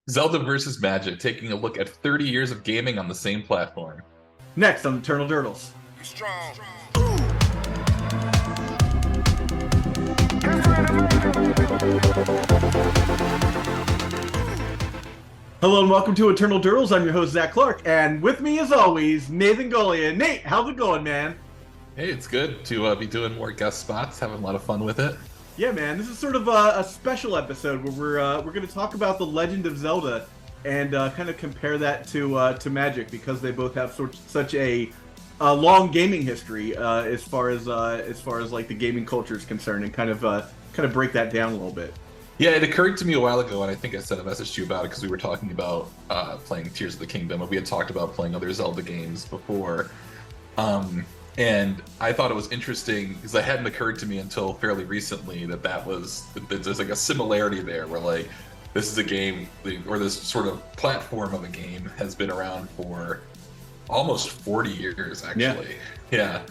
Zelda versus Magic, taking a look at 30 years of gaming on the same platform. Next on Eternal Turtles. Strong. Hello and welcome to Eternal Turtles. I'm your host, Zach Clark, and with me as always, Nathan Golian. Nate, how's it going, man? Hey, it's good to be doing more guest spots, having a lot of fun with it. Yeah, man, this is sort of a special episode where we're going to talk about the Legend of Zelda and kind of compare that to Magic, because they both have such a long gaming history as far as like the gaming culture is concerned, and kind of break that down a little bit. Yeah, it occurred to me a while ago, and I think I sent a message to you about it because we were talking about playing Tears of the Kingdom, and we had talked about playing other Zelda games before. And I thought it was interesting because it hadn't occurred to me until fairly recently that there's like a similarity there where like this is a game, or this sort of platform of a game has been around for almost 40 years, actually. Yeah.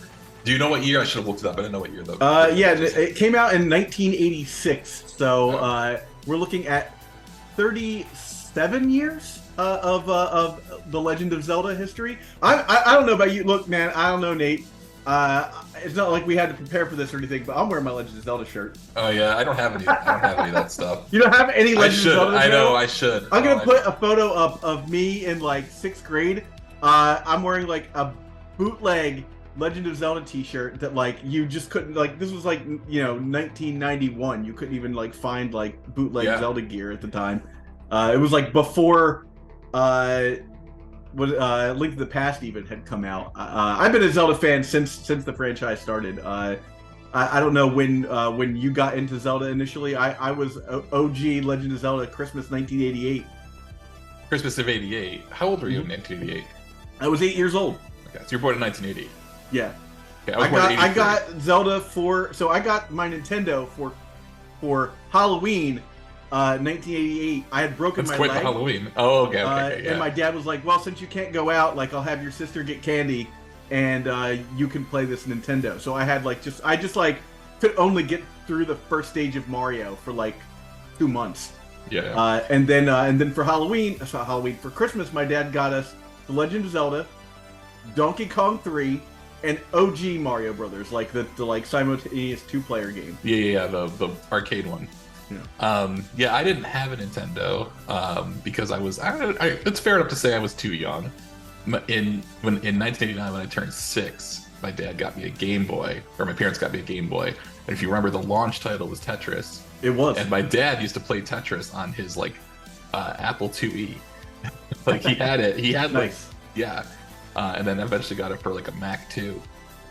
Do you know what year? I should have looked it up. I didn't know what year though. Yeah, it came out in 1986, so we're looking at 37 years of the Legend of Zelda history. I don't know about you. Look, man, I don't know, Nate. It's not like we had to prepare for this or anything, but I'm wearing my Legend of Zelda shirt. Oh yeah, I don't have any of that stuff. You don't have any Legend of Zelda? I know, I should. I'm gonna put a photo up of me in like 6th grade. I'm wearing like a bootleg Legend of Zelda t-shirt that like you just couldn't, like, this was like, you know, 1991. You couldn't even like find like bootleg Zelda gear at the time. It was like before Link to the Past even had come out. I've been a Zelda fan since the franchise started. I don't know when you got into Zelda initially. I was OG Legend of Zelda Christmas 1988. Christmas of 88. How old were you in 1988? I was 8 years old. Okay, so you're born in 1980. Yeah. Okay, I got Zelda so I got my Nintendo for Halloween 1988. I had broken my leg. For Halloween. Oh, okay, yeah. And my dad was like, well, since you can't go out, like, I'll have your sister get candy and you can play this Nintendo. So I had like I just like could only get through the first stage of Mario for like 2 months. Yeah. And then for for Christmas, my dad got us The Legend of Zelda, Donkey Kong 3, and OG Mario Brothers, like the like simultaneous 2-player game. Yeah, the arcade one. Yeah. I didn't have a Nintendo because it's fair enough to say I was too young. In 1989, when I turned 6, my dad got me a Game Boy, or my parents got me a Game Boy. And if you remember, the launch title was Tetris. It was. And my dad used to play Tetris on his like Apple IIe. Like he had it. He had nice. And then eventually got it for like a Mac too.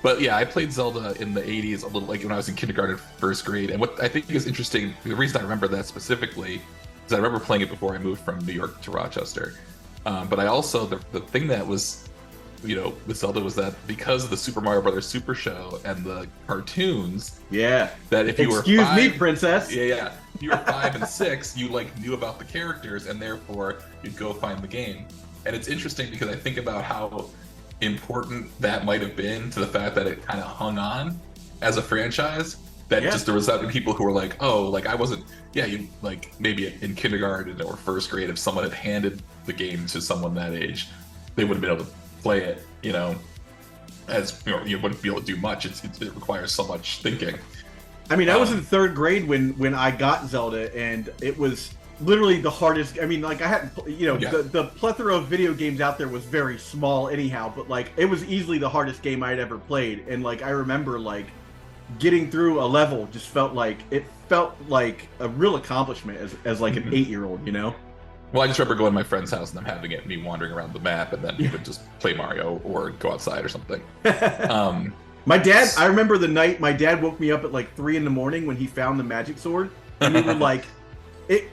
But yeah, I played Zelda in the 80s a little, like when I was in kindergarten, 1st grade. And what I think is interesting, the reason I remember that specifically, is I remember playing it before I moved from New York to Rochester. But I also, the thing that was, you know, with Zelda was that because of the Super Mario Brothers Super Show and the cartoons, that if you were Excuse me, princess. Yeah. If you were 5 and 6, you like knew about the characters, and therefore you'd go find the game. And it's interesting because I think about how important that might have been to the fact that it kind of hung on as a franchise. That just there was that many people who were like, oh, like I wasn't, you like maybe in kindergarten or 1st grade, if someone had handed the game to someone that age, they would have been able to play it, you know, as you know, you wouldn't be able to do much. It requires so much thinking. I mean, I was in 3rd grade when I got Zelda, and it was literally the hardest. I mean, like I hadn't, you know, the plethora of video games out there was very small anyhow, but like it was easily the hardest game I'd ever played. And like I remember like getting through a level just felt like a real accomplishment as like an 8-year-old, you know. Well, I just remember going to my friend's house and them having it, and me wandering around the map, and then he would just play Mario or go outside or something. My dad, I remember the night my dad woke me up at like 3 a.m. when he found the magic sword, and we were like,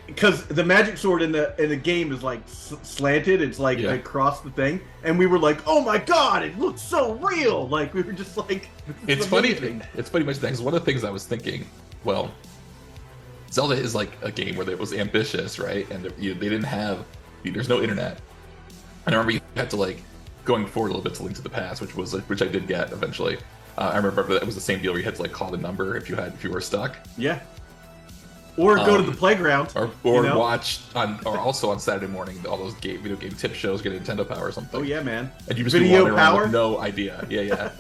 because the magic sword in the game is like slanted, it's like across the thing, and we were like, oh my god, it looks so real. Like we were just like, it's funny much because one of the things I was thinking, well, Zelda is like a game where it was ambitious, right? And they didn't have, there's no internet. And I remember you had to like going forward a little bit to Link to the Past, which I did get eventually. I remember that it was the same deal where you had to like call the number if you were stuck. Yeah. Or go to the playground, or watch or also on Saturday morning all those video game tip shows, get Nintendo Power or something. Oh yeah, man! And you just be wandering around with no idea. Yeah.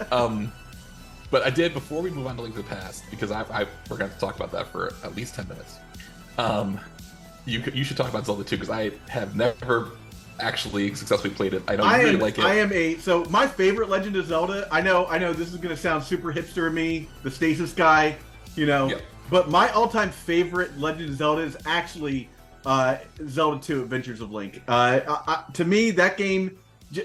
But I did before we move on to Link to the Past, because we're going to talk about that for at least 10 minutes. You should talk about Zelda 2, because I have never actually successfully played it. I know you really like it. So my favorite Legend of Zelda. I know this is going to sound super hipster of me, the Stasis guy, Yep. But my all-time favorite Legend of Zelda is actually Zelda 2: Adventures of Link. To me, that game.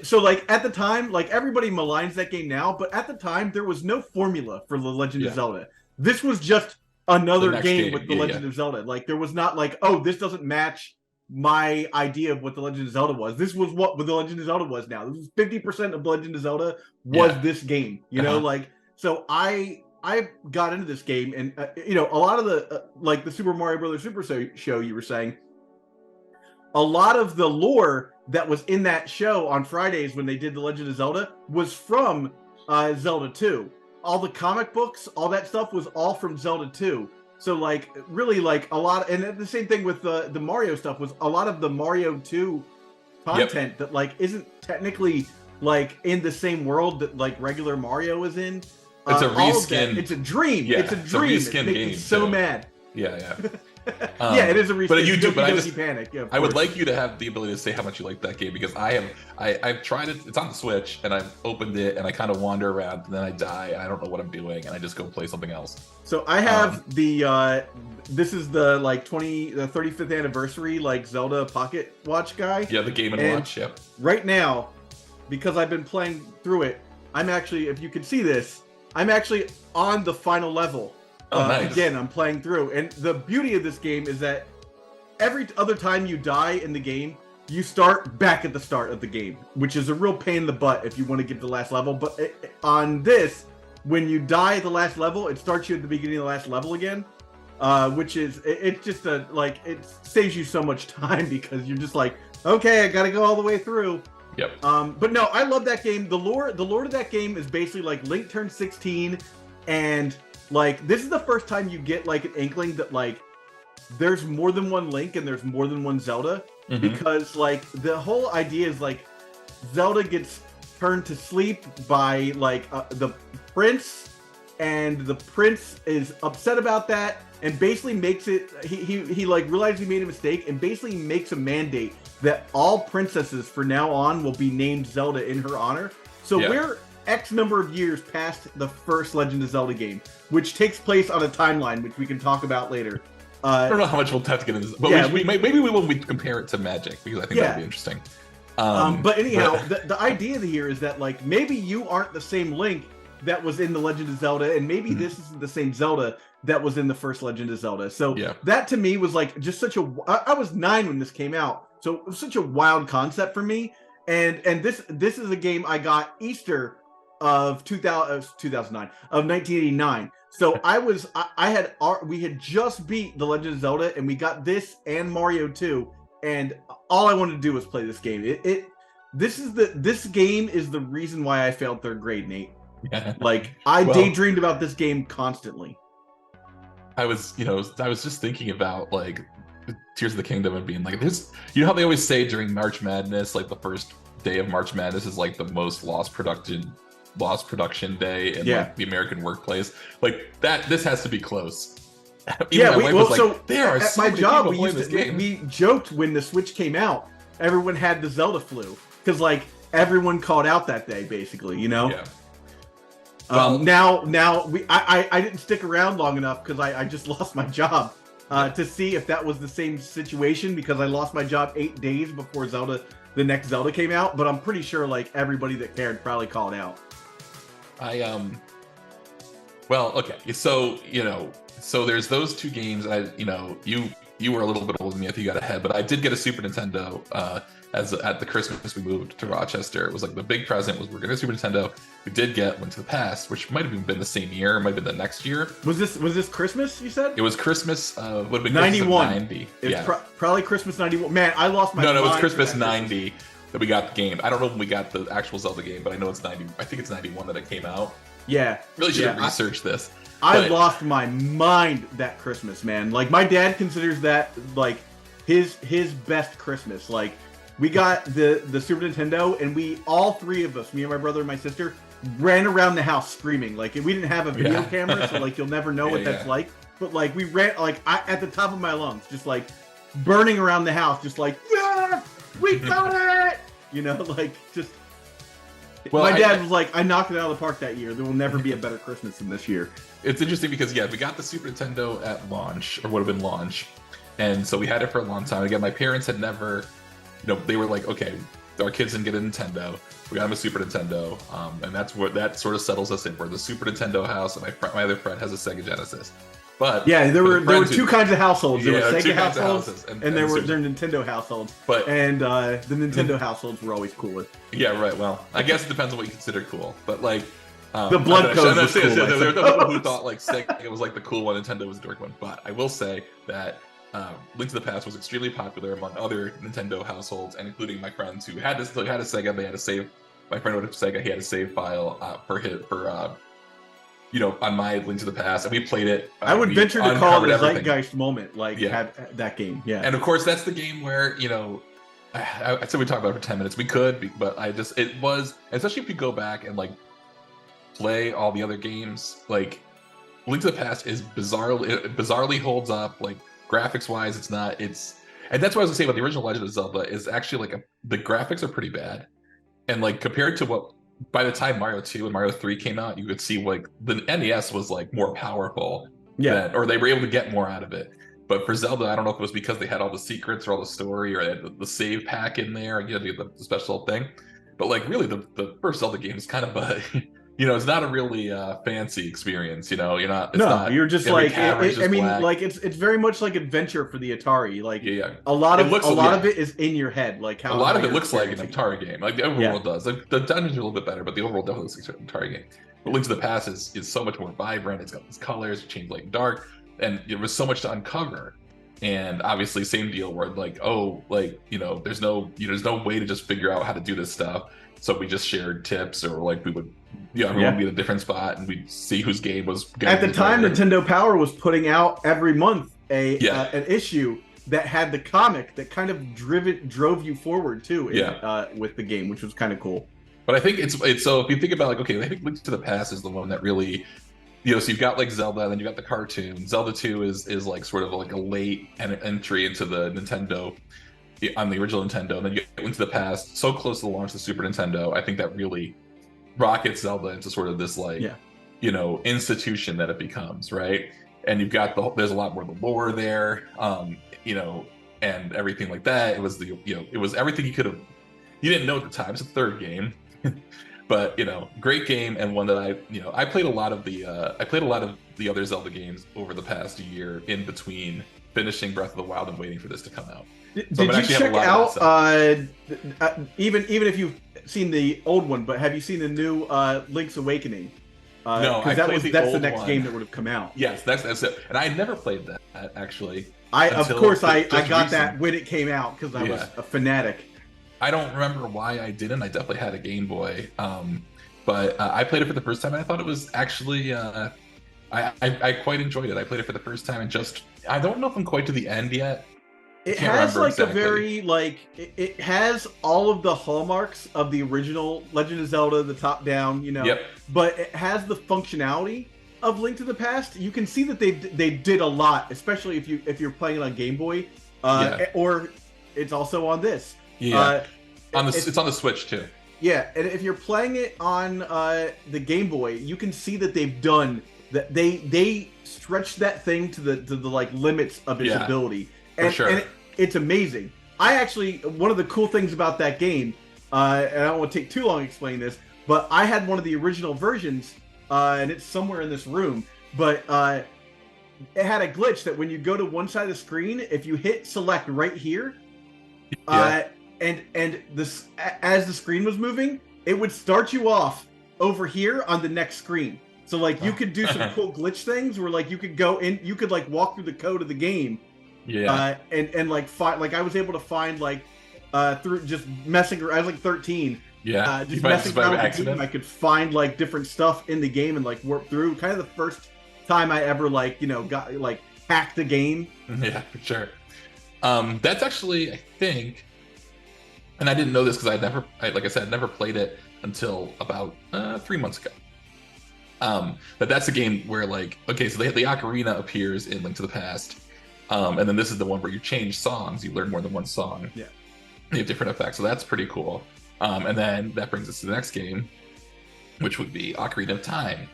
So, like, at the time, like, everybody maligns that game now, but at the time, there was no formula for The Legend of Zelda. This was just another game with The Legend of Zelda. Like, there was not like, oh, this doesn't match my idea of what The Legend of Zelda was. This was what The Legend of Zelda was now. This was 50% of The Legend of Zelda was this game, like, so I got into this game, and a lot of the like the Super Mario Brothers Super show you were saying, a lot of the lore that was in that show on Fridays when they did The Legend of Zelda was from Zelda 2. All the comic books, all that stuff was all from Zelda 2. So like really like a lot, and the same thing with the Mario stuff was a lot of the Mario 2 content that like isn't technically like in the same world that like regular Mario is in. It's a reskin. It's a dream. Yeah, it's a dream. It's a reskin game. So mad. Yeah. Yeah, it is a reskin. But you do. But I just panic. Yeah, I would like you to have the ability to say how much you like that game, because I've tried it. It's on the Switch, and I've opened it, and I kind of wander around, and then I die, and I don't know what I'm doing, and I just go play something else. So I have this is the like the 35th anniversary like Zelda Pocket Watch guy. Yeah, the Game and Watch. Yep. Right now, because I've been playing through it, I'm actually, if you can see this, I'm actually on the final level. Nice. Again, I'm playing through, and the beauty of this game is that every other time you die in the game, you start back at the start of the game, which is a real pain in the butt if you want to get to the last level. But on this, when you die at the last level, it starts you at the beginning of the last level again, which is it's just it saves you so much time, because you're just like, okay, I got to go all the way through. Yep. But no, I love that game. The lore of that game is basically like Link turns 16, and like this is the first time you get like an inkling that like there's more than one Link and there's more than one Zelda, because like the whole idea is like Zelda gets turned to sleep by like the prince, and the prince is upset about that and basically makes it he like realizes he made a mistake and basically makes a mandate that all princesses from now on will be named Zelda in her honor. So we're X number of years past the first Legend of Zelda game, which takes place on a timeline, which we can talk about later. I don't know how much we'll have to get into this, but maybe we will compare it to Magic, because I think that'd be interesting. But anyhow, the idea here is that like maybe you aren't the same Link that was in the Legend of Zelda, and maybe this isn't the same Zelda that was in the first Legend of Zelda. So that to me was like just such a. I was 9 when this came out, so it was such a wild concept for me. And this is a game I got Easter of 2009 of 1989. So we had just beat The Legend of Zelda, and we got this and Mario 2, and all I wanted to do was play this game. This game is the reason why I failed 3rd grade, Nate. Like I daydreamed about this game constantly. I was just thinking about like Tears of the Kingdom and being like, this. You know how they always say during March Madness, like the first day of March Madness is like the most lost production day in like the American workplace. Like that, this has to be close. There are so many job we joked when the Switch came out, everyone had the Zelda flu, because like everyone called out that day, basically, Now I didn't stick around long enough because I just lost my job to see if that was the same situation, because I lost my job 8 days before the next Zelda came out. But I'm pretty sure like everybody that cared probably called out. So there's those two games. You were a little bit older than me. I think you got ahead, but I did get a Super Nintendo at the Christmas we moved to Rochester. It was like the big present was we're getting a Super Nintendo. We did get Link to the Past, which might have even been the same year. It might have been the next year. Was this Christmas? You said it was Christmas. Would have been 91. 90. It's probably Christmas 91. Man, I lost my. No, it was Christmas 90 that we got the game. I don't know when we got the actual Zelda game, but I know it's 90. I think it's 91 that it came out. Yeah, really should have researched this. I lost my mind that Christmas, man. Like, my dad considers that like his best Christmas. Like, we got the Super Nintendo, and we, all three of us, me and my brother and my sister, ran around the house screaming. Like, we didn't have a video camera, so like you'll never know what that's like. But like, we ran like at the top of my lungs, just like burning around the house, just like, yeah, we got it. You know, like, just. Well, my dad was like, I knocked it out of the park that year. There will never be a better Christmas than this year. It's interesting because, we got the Super Nintendo at launch, or would have been launch. And so we had it for a long time. Again, my parents had never, they were like, okay, our kids didn't get a Nintendo. We got them a Super Nintendo. And that's what that sort of settles us in. We're the Super Nintendo house, and my other friend has a Sega Genesis. But there were two kinds of households. There were Sega households, and there were Nintendo households. And the Nintendo households were always cooler. Yeah, right. Well, I guess it depends on what you consider cool. But like, the blood code was cool. There were people who thought like Sega was like the cool one, Nintendo was the dork one. But I will say that Link to the Past was extremely popular among other Nintendo households, and including my friends who had a Sega. They had a save. My friend with a Sega, he had a save file on my Link to the Past, and we played it. I would venture to call it a zeitgeist moment, have that game. Yeah, and of course that's the game where I said we talked about it for 10 minutes. We could, but it was, especially if you go back and like play all the other games. Like, Link to the Past is bizarrely holds up. Like, graphics wise, and that's what I was gonna say about the original Legend of Zelda is actually like the graphics are pretty bad, and like compared to what. By the time Mario 2 and Mario 3 came out, you could see like the NES was like more powerful, or they were able to get more out of it. But for Zelda, I don't know if it was because they had all the secrets or all the story, or they had the save pack in there, and the special thing. But like, really, the first Zelda game is kind of a, it's not a really fancy experience. You're not. You're just like. It's very much like adventure for the Atari. Like, a lot of it is in your head. Like, how a lot of it looks like an Atari game. Like the overworld does. Like, the dungeons are a little bit better, but the overworld definitely looks like an Atari game. But Link to the Past is so much more vibrant. It's got these colors, change light and dark, and there was so much to uncover. And obviously, same deal where there's no way to just figure out how to do this stuff. So we just shared tips, or like we would. Everyone would be in a different spot, and we'd see whose game was. At the time, Nintendo Power was putting out every month an issue that had the comic that kind of drove you forward too. With the game, which was kind of cool. But I think it's so if you think about I think Link to the Past is the one that really, so you've got like Zelda, and then you got the cartoon. Zelda 2 is like sort of like a late entry into the Nintendo. On the original Nintendo, and then you get Link to the Past, so close to the launch of the Super Nintendo. I think that really rockets Zelda into sort of this institution that it becomes, right? And you've got there's a lot more of the lore there, and everything like that. It was it was everything you didn't know at the time. It's a third game, but great game, and one that I played a lot of the other Zelda games over the past year in between finishing Breath of the Wild and waiting for this to come out. Did you check out even if you've seen the old one, but have you seen the new Link's Awakening? No, because that's the next game that would have come out. Yes, that's it. And I had never played that actually. I got that when it came out because I was a fanatic. I don't remember why I didn't. I definitely had a Game Boy, but I played it for the first time, and I thought it was actually I quite enjoyed it. I played it for the first time, and I don't know if I'm quite to the end yet. It has like a very it has all of the hallmarks of the original Legend of Zelda, the top down, but it has the functionality of Link to the Past. You can see that they did a lot, especially if you're playing it on Game Boy, or it's also on this. Yeah, it's on the Switch too. Yeah, and if you're playing it on the Game Boy, you can see that they've done that. They stretched that thing to the like limits of its ability. For sure. And it's amazing. One of the cool things about that game, and I don't want to take too long explaining this, but I had one of the original versions, and it's somewhere in this room, but it had a glitch that when you go to one side of the screen, if you hit select right here, and this as the screen was moving, it would start you off over here on the next screen. So like you could do some cool glitch things where like you could go in, you could like walk through the code of the game. And like find, like I was able to find like through just messing around. I was like 13. Just messing around with the game, I could find like different stuff in the game and like warp through. Kind of the first time I ever like, you know, got like hacked the game. Yeah, for sure. That's actually, I think, and I didn't know this because like I said, never played it until about 3 months ago. But that's a game where like, okay, so the ocarina appears in Link to the Past, and then this is the one where you change songs, you learn more than one song. Yeah, you have different effects, so that's pretty cool. And then that brings us to the next game, which would be Ocarina of Time,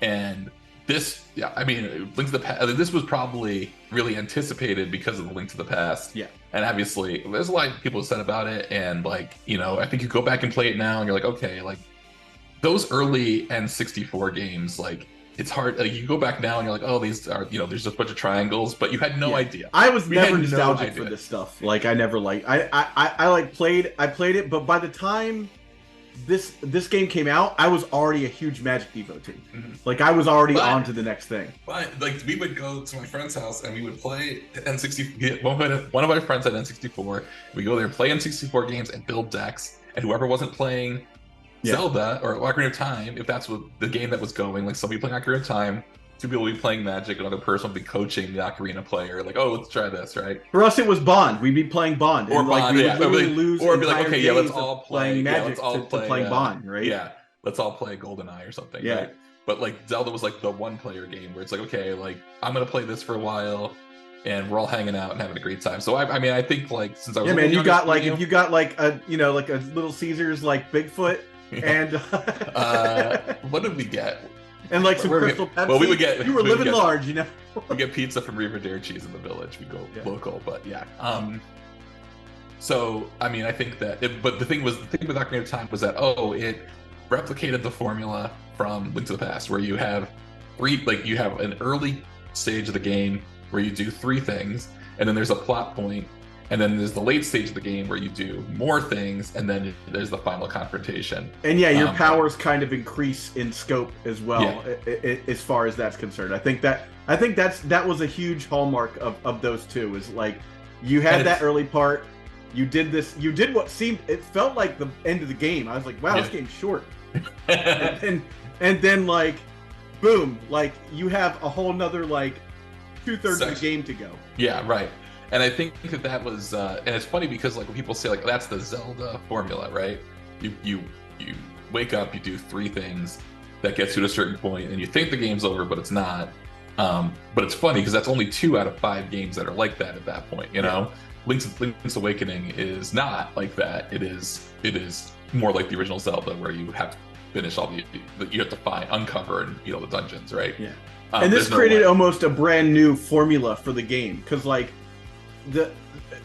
and this, yeah, I mean, Link to the Past. This was probably really anticipated because of the Link to the Past. Yeah, and obviously, there's a lot of people who said about it, and like, you know, I think you go back and play it now, and you're like, okay, like those early N64 games, like it's hard. Like you go back now, and you're like, oh, these are, you know, there's just a bunch of triangles, but you had no idea. I was never nostalgic for this stuff. Like I never like I like played it, but by the time this game came out, I was already a huge Magic devotee. Like I was already on to the next thing. But like we would go to my friend's house and we would play N64. One of our friends had N64. We go there, play N64 games, and build decks. And whoever wasn't playing Zelda or Ocarina of Time, if that's what the game that was going, like somebody playing Ocarina of Time, two people would be playing Magic, another person would be coaching the Ocarina player, like, oh, let's try this, right? For us, it was Bond. We'd be playing Bond, or and like Bond, we would literally lose or be like, okay, yeah, let's all play playing Magic let's all play, to playing Bond, right? Yeah, let's all play GoldenEye or something. Yeah. Right? But like Zelda was like the one-player game where it's like, okay, like I'm gonna play this for a while, and we're all hanging out and having a great time. So I mean, I think like since I was man, you got like if you got like a like a Little Caesars like Bigfoot. And what did we get? And like some Crystal Pepsi. Well, we would get. You were living large, you know. We get pizza from Riverdale Cheese in the Village. We go local, but yeah. So I mean, I think that. But the thing with Ocarina of Time was that it replicated the formula from Link to the Past, where you have you have an early stage of the game where you do 3 things, and then there's a plot point. And then there's the late stage of the game where you do more things, and then there's the final confrontation. And yeah, your powers kind of increase in scope as well, as far as that's concerned. I think that was a huge hallmark of those two. Is like you had that early part, you did what it felt like the end of the game. I was like, wow, this game's short. and then like, boom, like you have a whole nother like 2/3 of the game to go. Yeah, right. And I think that was, and it's funny because like when people say like that's the Zelda formula, right? You wake up, you do 3 things that gets you to a certain point, and you think the game's over, but it's not. But it's funny because that's only 2 out of 5 games that are like that at that point. You know, Link's Awakening is not like that. It is more like the original Zelda, where you have to finish all you have to uncover and the dungeons, right? Yeah. And this created almost a brand new formula for the game because like.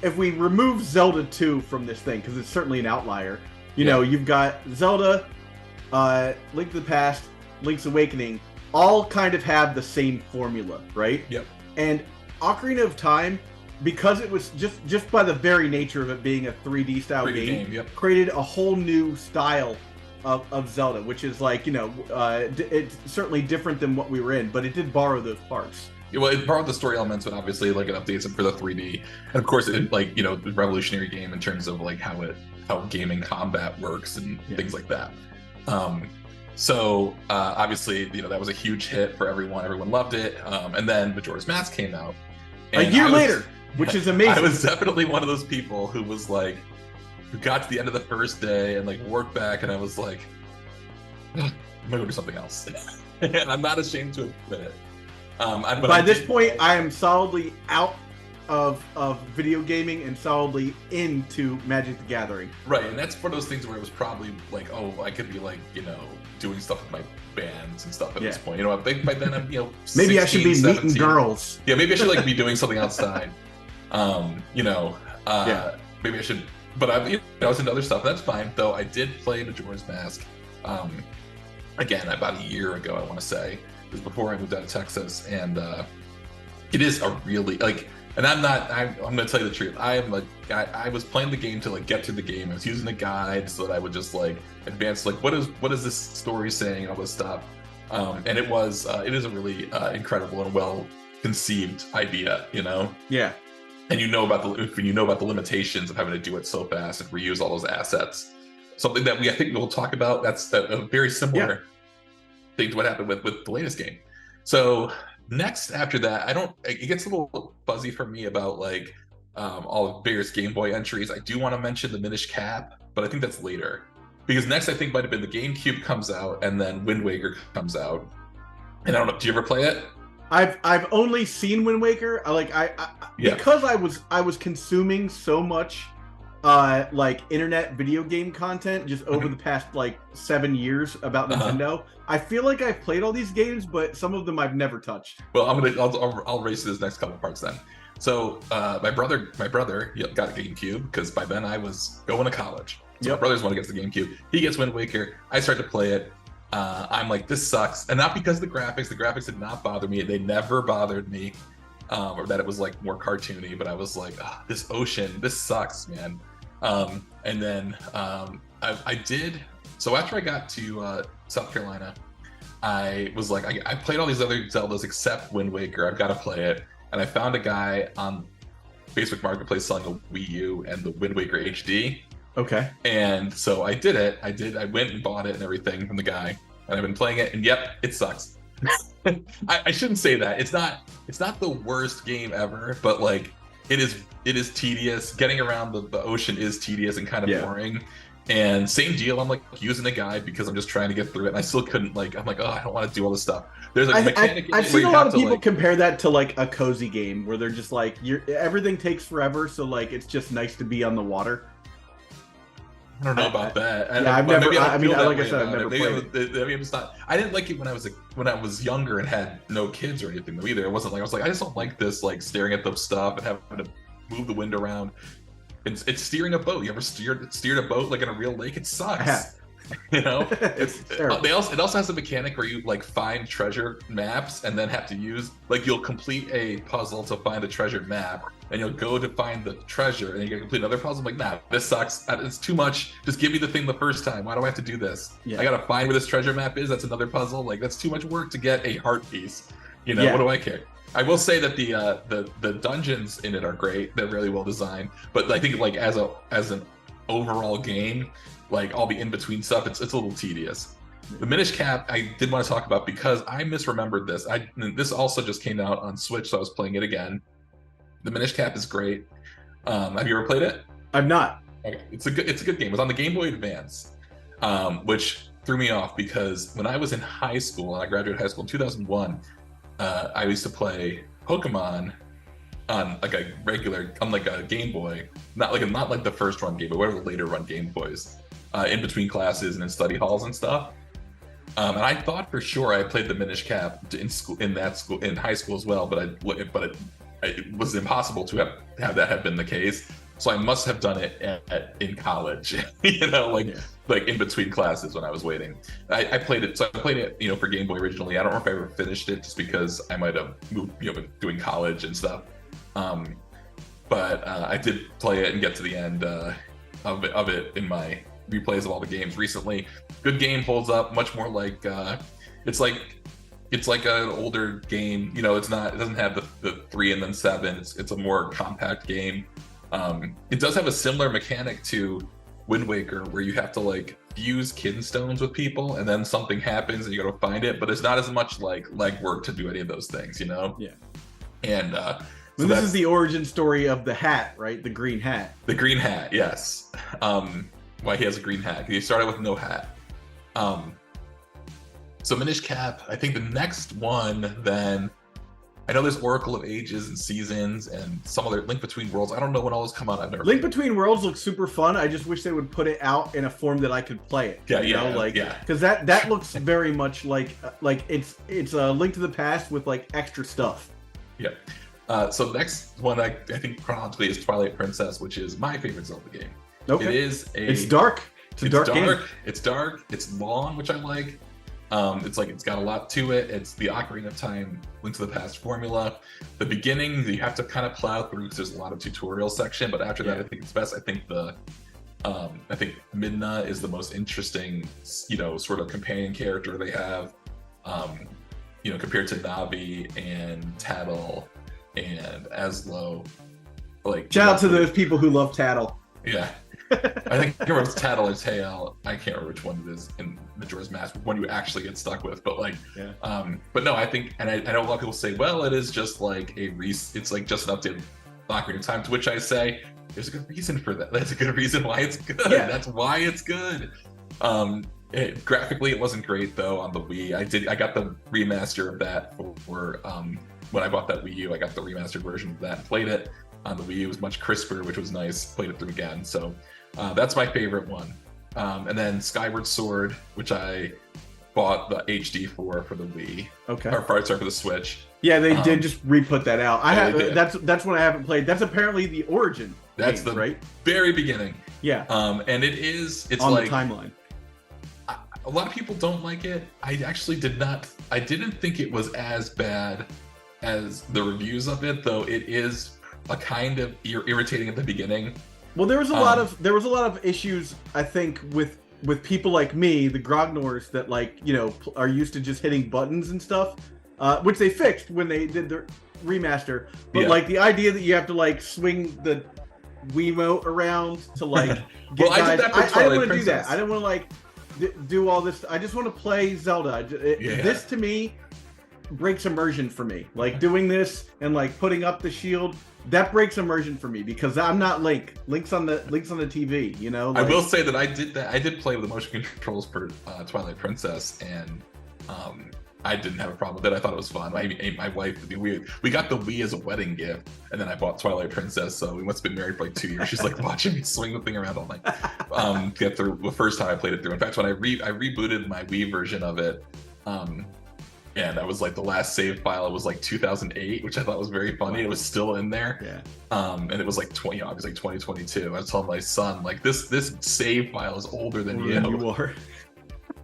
If we remove Zelda 2 from this thing, because it's certainly an outlier, you know, you've got Zelda, Link to the Past, Link's Awakening, all kind of have the same formula, right? Yep. And Ocarina of Time, because it was just by the very nature of it being a 3D style game, created a whole new style of Zelda, which is like, it's certainly different than what we were in, but it did borrow those parts. Well, it borrowed the story elements, but obviously, like, it updates it for the 3D, and of course, it the revolutionary game in terms of like how gaming combat works and things like that. So obviously, that was a huge hit for everyone. Everyone loved it, and then Majora's Mask came out a year later, which is amazing. I was definitely one of those people who was like, who got to the end of the first day and like worked back, and I was like, I'm gonna go do something else, and I'm not ashamed to admit it. By this point, I am solidly out of video gaming and solidly into Magic the Gathering. Right, and that's one of those things where it was probably like, oh, I could be like, doing stuff with my bands and stuff at this point. I think by then I'm, maybe 16, I should be 17. Meeting girls. Yeah, maybe I should like be doing something outside. Maybe I should, but I was into other stuff. That's fine, though. I did play Majora's Mask again about a year ago, I want to say. It was before I moved out of Texas, and it is a really and I'm going to tell you the truth. I was playing the game to like get to the game. I was using a guide so that I would just like advance like what is this story saying, all this stuff. And it is a really incredible and well conceived idea, Yeah. And you know about the limitations of having to do it so fast and reuse all those assets. Something that I think we'll talk about. That's a very similar thing to what happened with the latest game. So Next after that, I don't. It gets a little fuzzy for me about like all of various Game Boy entries. I do want to mention the Minish Cap, but I think that's later because next I think might have been the GameCube comes out and then Wind Waker comes out. And I don't know. Do you ever play it? I've only seen Wind Waker. Because I was consuming so much like internet video game content just over the past like 7 years about Nintendo. I feel like I've played all these games, but some of them I've never touched. Well, I'll race to this next couple parts then. So my brother got a GameCube because by then I was going to college. So my brother's one gets the GameCube. He gets Wind Waker. I start to play it. I'm like, this sucks, and not because of the graphics. The graphics did not bother me. They never bothered me, or that it was like more cartoony. But I was like, oh, this ocean, this sucks, man. And then I did. So after I got to South Carolina, I was like, I played all these other Zeldas except Wind Waker. I've got to play it. And I found a guy on Facebook Marketplace selling a Wii U and the Wind Waker HD. Okay. And so I did it. I went and bought it and everything from the guy, and I've been playing it. And yep, it sucks. I shouldn't say that. It's not the worst game ever, but like it is tedious. Getting around the ocean is tedious and kind of boring. And same deal. I'm like using a guide because I'm just trying to get through it. And I still couldn't I'm like, oh, I don't want to do all this stuff. There's a mechanic. I've seen a lot of people compare that to like a cozy game where they're just like, everything takes forever, so like it's just nice to be on the water. I don't know about that. I've never. I mean, like I said, I've never played it. I mean, it's not. I didn't like it when I was younger and had no kids or anything though either. It wasn't like I was like, I just don't like this, like staring at the stuff and having to move the wind around. It's steering a boat. You ever steered a boat like in a real lake? It sucks. You know, it's terrible. It also has a mechanic where you like find treasure maps and then have to use you'll complete a puzzle to find a treasure map, and you'll go to find the treasure, and you gotta complete another puzzle. I'm like, nah, this sucks. It's too much. Just give me the thing the first time. Why do I have to do this? Yeah. I gotta find where this treasure map is. That's another puzzle. Like that's too much work to get a heart piece. You know, what do I care? I will say that the dungeons in it are great. They're really well designed, but I think like as an overall game, like all the in-between stuff, it's a little tedious. The Minish Cap I did want to talk about because I misremembered this. This also just came out on Switch, so I was playing it again. The Minish Cap is great. Have you ever played it? I've not. Okay, it's a good game. It was on the Game Boy Advance, which threw me off because when I was in high school, and I graduated high school in 2001, I used to play Pokemon on like a Game Boy, not like the first run Game Boy, whatever the later run Game Boys. In between classes and in study halls and stuff, and I thought for sure I played the Minish Cap in high school as well, but it was impossible to have that have been the case. So I must have done it in college, you know, like in between classes when I was waiting. I played it. So I played it, you know, for Game Boy originally. I don't know if I ever finished it just because I might have moved, you know, doing college and stuff. But I did play it and get to the end of it in my replays of all the games recently. Good game, holds up much more like it's like an older game, you know. It doesn't have the 3 and then 7. It's a more compact game. It does have a similar mechanic to Wind Waker where you have to like fuse kinstones with people and then something happens and you gotta find it, but it's not as much like legwork to do any of those things, you know. And so this is the origin story of the hat, right? The green hat. The green hat, yes. Why he has a green hat. He started with no hat. So Minish Cap, I think the next one then, I know there's Oracle of Ages and Seasons and some other Link Between Worlds. I don't know when all those come out. I've never Link Between Worlds looks super fun. I just wish they would put it out in a form that I could play it. Because that looks very much like it's a Link to the Past with like extra stuff. Yeah. So the next one I think chronologically is Twilight Princess, which is my favorite Zelda game. Okay. It's dark. It's dark game. It's dark. It's long, which I like. It's got a lot to it. It's the Ocarina of Time, Link to the Past formula. The beginning, you have to kind of plow through because there's a lot of tutorial section, but after that, I think it's best. I think Midna is the most interesting, you know, sort of companion character they have. You know, compared to Navi and Tattle and Aslo. Like, shout out to those people who love Tattle. Yeah. I think it was Tattle or Tail. I can't remember which one it is in Majora's Mask, one you actually get stuck with. But like, but no, I think, and I know a lot of people say, well, it is just like it's like just an update of Ocarina of Time, to which I say, there's a good reason for that. That's a good reason why it's good. Yeah. That's why it's good. Graphically, it wasn't great though on the Wii. I got the remaster of that for when I bought that Wii U. I got the remastered version of that and played it on the Wii U. It was much crisper, which was nice. Played it through again. So that's my favorite one. And then Skyward Sword, which I bought the HD for the Wii. Okay. Or sorry, for the Switch. Yeah, they did just re-put that out. That's one I haven't played. That's apparently the Origin. That's game, the right? very beginning. Yeah. And it's on like the timeline. A lot of people don't like it. I actually did not. I didn't think it was as bad as the reviews of it, though. It is a kind of irritating at the beginning. Well, there was a lot of issues, I think, with people like me, the grognors that are used to just hitting buttons and stuff, which they fixed when they did the remaster. But like the idea that you have to swing the Wiimote around to get well, I did that for I didn't want to do that. I didn't want to do all this. I just want to play Zelda. This to me breaks immersion for me. Doing this and putting up the shield, that breaks immersion for me because I'm not Link. Link's on the TV. You know. I will say that I did play with the motion controls for Twilight Princess, and I didn't have a problem with it. I thought it was fun. My wife, we got the Wii as a wedding gift, and then I bought Twilight Princess, so we must have been married for 2 years. She's watching me swing the thing around all night. Get through the first time I played it through. In fact, when I rebooted my Wii version of it, and I was the last save file, it was 2008, which I thought was very funny. It was still in there. Yeah. And it was obviously 2022. I was telling my son, this save file is older than you are.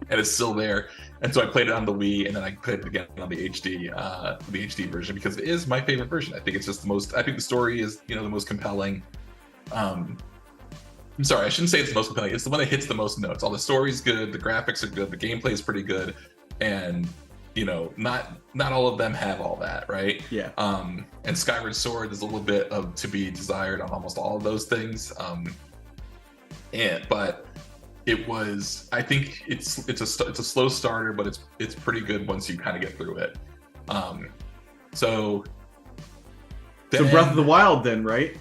And it's still there. And so I played it on the Wii, and then I played it again on the HD version because it is my favorite version. I think it's just I think the story is, the most compelling. I'm sorry, I shouldn't say it's the most compelling. It's the one that hits the most notes. All the story's good, the graphics are good, the gameplay is pretty good, and not all of them have all that, right? Yeah. And Skyward Sword is a little bit of to be desired on almost all of those things. But it was, I think it's a slow starter, but it's pretty good once you kind of get through it. So Breath of the Wild then, right?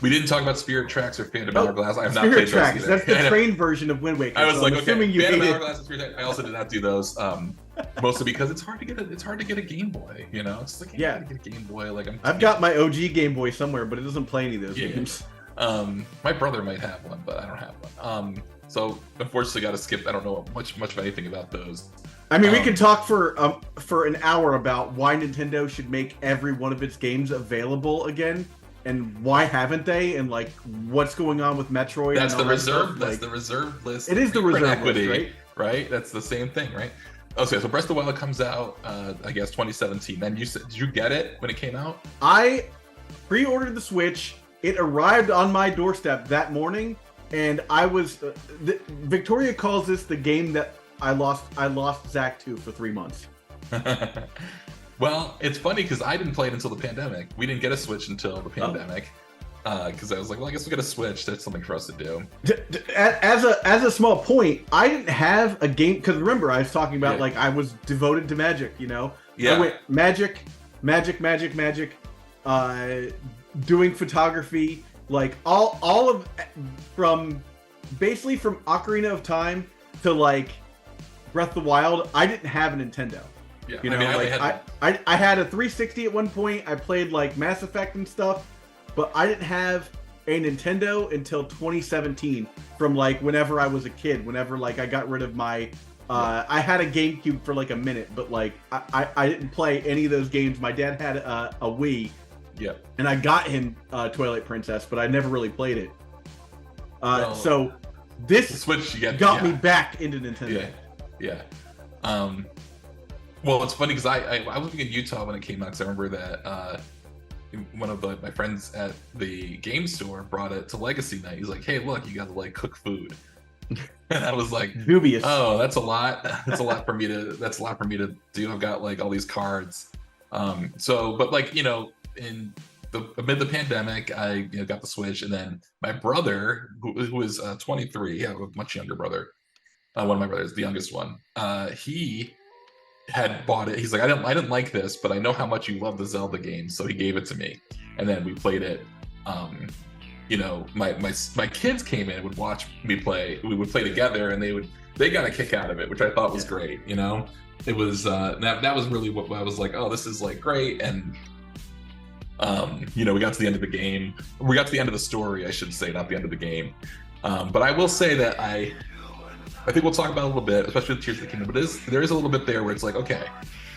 We didn't talk about Spirit Tracks or Phantom Hourglass. I have not played Tracks. those either. That's the train version of Wind Waker. I was okay, Phantom Hourglass and Spirit Tracks. I also did not do those, mostly because it's hard to get a Game Boy. It's I gotta get a Game Boy. I've got my OG Game Boy somewhere, but it doesn't play any of those games. My brother might have one, but I don't have one. So unfortunately, got to skip. I don't know much of anything about those. I mean, we can talk for an hour about why Nintendo should make every one of its games available again, and why haven't they, and what's going on with Metroid. That's and the reserve. That's the reserve list. It is the reserve equity, list, right? That's the same thing, right? Okay, so Breath of the Wild comes out, I guess 2017. Then did you get it when it came out? I pre-ordered the Switch. It arrived on my doorstep that morning. And I was, Victoria calls this the game that I lost Zach to for 3 months. Well, it's funny because I didn't play it until the pandemic. We didn't get a Switch until the pandemic. Because I was like, well, I guess we'll get a Switch. That's something for us to do. As a small point, I didn't have a game, because remember, I was talking about I was devoted to Magic, Yeah. I went Magic, doing photography, all of basically from Ocarina of Time to Breath of the Wild. I didn't have a Nintendo. Yeah, I had a 360 at one point. I played Mass Effect and stuff, but I didn't have a Nintendo until 2017. From whenever I was a kid, whenever I got rid of my I had a GameCube for a minute, but I didn't play any of those games. My dad had a Wii. Yeah. And I got him Twilight Princess, but I never really played it. So this Switch got me back into Nintendo. Yeah. Well, it's funny because I was living in Utah when it came out, because I remember that one of my friends at the game store brought it to Legacy Night. He's like, hey, look, you got to cook food. And I was like, dubious. Oh, that's a lot. That's a lot for me to do. I've got all these cards. But in amid the pandemic, I got the Switch, and then my brother, who was 23, I have a much younger brother, one of my brothers, the youngest one, he had bought it. He's like, I didn't like this, but I know how much you love the Zelda games, so he gave it to me, and then we played it. My kids came in and would watch me play. We would play together, and they got a kick out of it, which I thought was great. It was that was really what I was like, oh, this is like great. And we got to the end of the game. We got to the end of the story, I should say, not the end of the game. But I will say that I think we'll talk about it a little bit, especially with Tears of the Kingdom. But there is a little bit there where it's like, okay,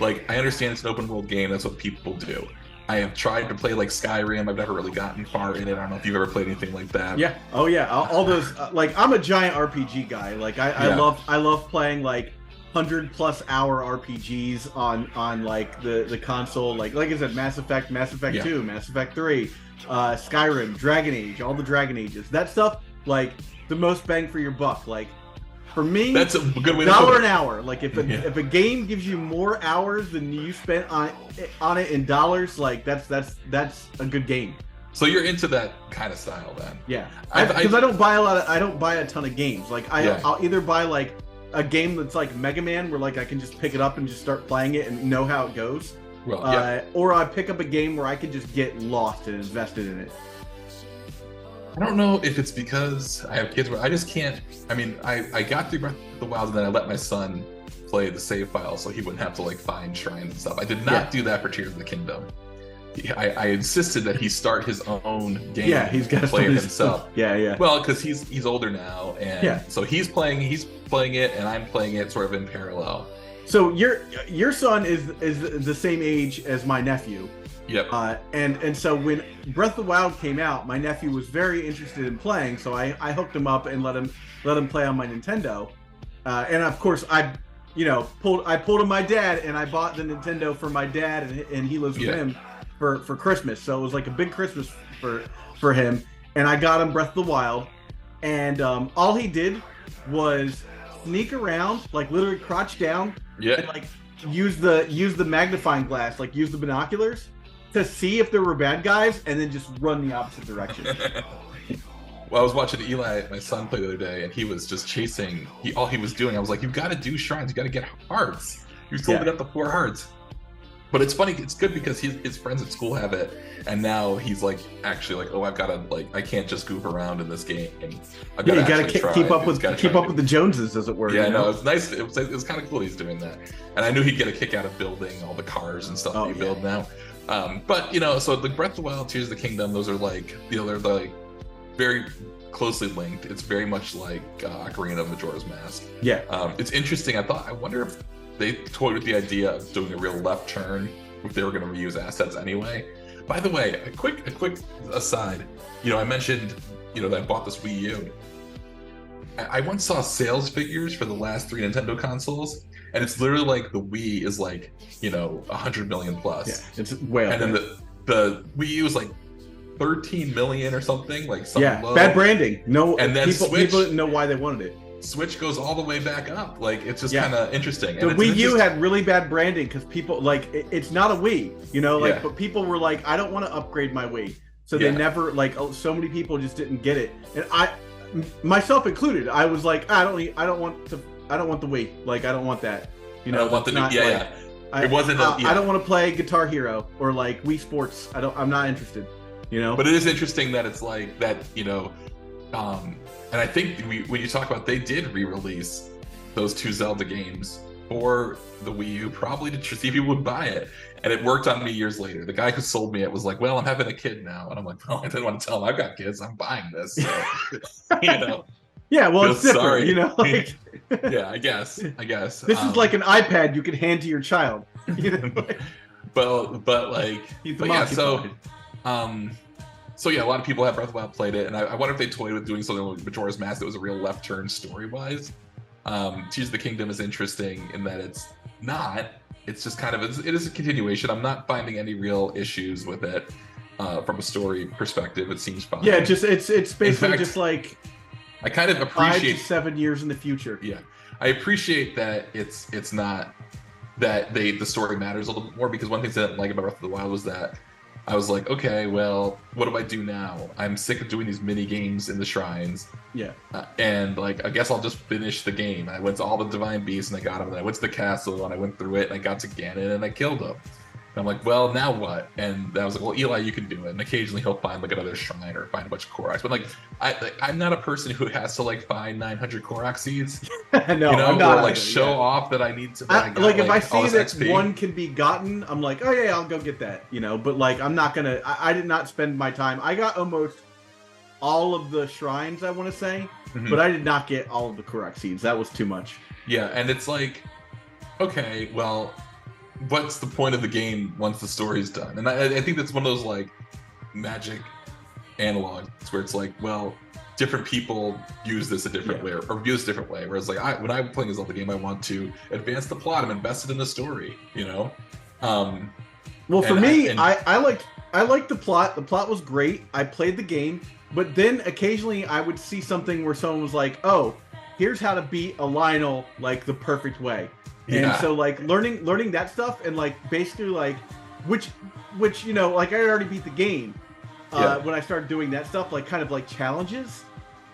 like I understand it's an open world game. That's what people do. I have tried to play like Skyrim. I've never really gotten far in it. I don't know if you've ever played anything like that. Yeah. Oh yeah. All those like I'm a giant RPG guy. Like I love playing like 100+ hour RPGs on like the console. Like I said, Mass Effect 2, Mass Effect 3, Skyrim, Dragon Age, all the Dragon Ages. That stuff, like the most bang for your buck. Like for me, that's a good way to $1 put it. an hour. Like if a game gives you more hours than you spent on it in dollars, like that's a good game. So you're into that kind of style then? Yeah, because I don't buy a ton of games. Like I'll either buy like a game that's like Mega Man, where like I can just pick it up and just start playing it and know how it goes. Well, or I pick up a game where I can just get lost and invested in it. I don't know if it's because I have kids where I just can't. I mean, I got through Breath of the Wild, and then I let my son play the save file so he wouldn't have to like find shrines and stuff. I did not do that for Tears of the Kingdom. I insisted that he start his own game. Yeah, he's got to play it himself. Yeah. Well, because he's older now, and so he's playing it, and I'm playing it sort of in parallel. So your son is the same age as my nephew. Yep. And so when Breath of the Wild came out, my nephew was very interested in playing, so I hooked him up and let him play on my Nintendo. And of course I pulled in my dad, and I bought the Nintendo for my dad, and he lives with him for Christmas. So it was like a big Christmas for him, and I got him Breath of the Wild, and all he did was sneak around, like literally crouch down, and like use the magnifying glass, like use the binoculars to see if there were bad guys, and then just run the opposite direction. Well, I was watching Eli, my son, play the other day, and he was just chasing. All he was doing, I was like, "You've got to do shrines. You got to get hearts. You're still holding up the 4 hearts." But it's funny. It's good because his friends at school have it, and now he's like actually like, "Oh, I've got to like, I can't just goof around in this game. I've got you got to keep up with the Joneses, as it were." Yeah, no, it's nice. It was kind of cool he's doing that, and I knew he'd get a kick out of building all the cars and stuff that you build now. But so the Breath of the Wild, Tears of the Kingdom, those are like they're like very closely linked. It's very much like Ocarina of Majora's Mask. Yeah. It's interesting. I wonder if they toyed with the idea of doing a real left turn if they were going to reuse assets anyway. By the way, a quick aside. I mentioned that I bought this Wii U. I once saw sales figures for the last 3 Nintendo consoles, and it's literally like the Wii is like 100 million plus. Yeah, it's way up. And then the Wii U is like 13 million or something, like something low. Bad branding. No, and then people didn't know why they wanted it. Switch goes all the way back up. Like it's just kind of interesting. The Wii U had really bad branding because people like it's not a Wii, but people were like, I don't want to upgrade my Wii, so they never so many people just didn't get it, and I, myself included, I was like, I don't want the Wii, like I don't want that, I don't want the new, it wasn't. I don't want to play Guitar Hero or like Wii Sports. I'm not interested. But it is interesting that it's like that. And I think when you talk about, they did re-release those 2 Zelda games for the Wii U, probably to see if people would buy it. And it worked on me years later. The guy who sold me it was like, "Well, I'm having a kid now," and I'm like, "Oh, I didn't want to tell him I've got kids. I'm buying this." So, Yeah, well, it's different, sorry. Like... Yeah, I guess. This is like an iPad you can hand to your child. So a lot of people have Breath of the Wild played it, and I wonder if they toyed with doing something like Majora's Mask that was a real left turn story-wise. Tears of the Kingdom is interesting in that it's not. It's just kind of it is a continuation. I'm not finding any real issues with it from a story perspective. It seems fine. Yeah, it's basically just like I kind of appreciate 5 to 7 years in the future. Yeah, I appreciate that it's not that the story matters a little bit more, because one thing I didn't like about Breath of the Wild was that I was like, okay, well, what do I do now? I'm sick of doing these mini games in the shrines. Yeah. And like, I guess I'll just finish the game. I went to all the divine beasts and I got them. And I went to the castle and I went through it and I got to Ganon and I killed him. And I'm like, well, now what? And I was like, well, Eli, you can do it. And occasionally he'll find like another shrine or find a bunch of Korok. But like, I'm not a person who has to like find 900 Korok seeds. No, you know, I'm not or like show off that I need to. Like if I see that XP. one can be gotten, I'm like, oh yeah, I'll go get that. You know, but like I'm not gonna. I did not spend my time. I got almost all of the shrines, I want to say, but I did not get all of the Korok seeds. That was too much. Yeah, and it's like, okay, well, what's the point of the game once the story's done? And I think that's one of those like magic analogs where it's like, well, different people use this a different way or use a different way. Whereas like when I'm playing a Zelda game, I want to advance the plot. I'm invested in the story, you know? Well, for me, I liked the plot. The plot was great. I played the game, but then occasionally I would see something where someone was like, oh, here's how to beat a Lionel like the perfect way. And so like learning that stuff and like basically like which you know, like I already beat the game when I started doing that stuff, like kind of like challenges.